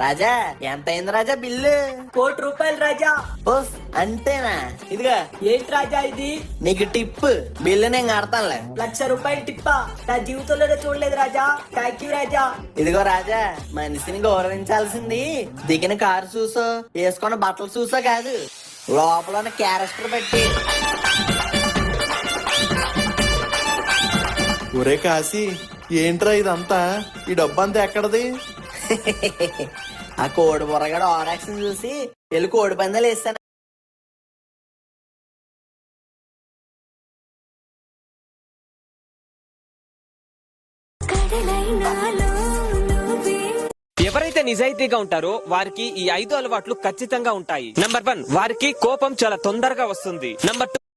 A: రాజా ఎంత అయింది రాజా బిల్లు?
I: ₹1,00,00,000 రాజా.
A: ఓస్ అంతేనా? ఇదిగా
I: ఏంటి రాజా ఇది?
A: నీకు టిప్, బిల్లు నేను కడతానులే.
I: ₹1,00,000 టిప్పా? నా జీవితంలోనే చూడలేదు రాజా. థ్యాంక్ యూ రాజా.
A: ఇదిగో రాజా, మనిషిని గౌరవించాల్సింది దిగిన కారు చూసో వేసుకున్న బట్టలు చూసో కాదు, లోపల క్యారెక్టర్ బట్టి.
B: ఒరే కాశీ ఏంట్రా ఇదంతా? ఈ డబ్బంతా ఎక్కడది?
A: ఆ కోడి బుర్రగాడు ఆరాక్షన్ చూసి వెళ్ళి కోడి పందాలు వేస్తాను.
L: ఎవరైతే నిజాయితీగా ఉంటారో వారికి ఈ 5 అలవాట్లు ఖచ్చితంగా ఉంటాయి. నంబర్ 1, వారికి కోపం చాలా తొందరగా వస్తుంది. నంబర్ 2,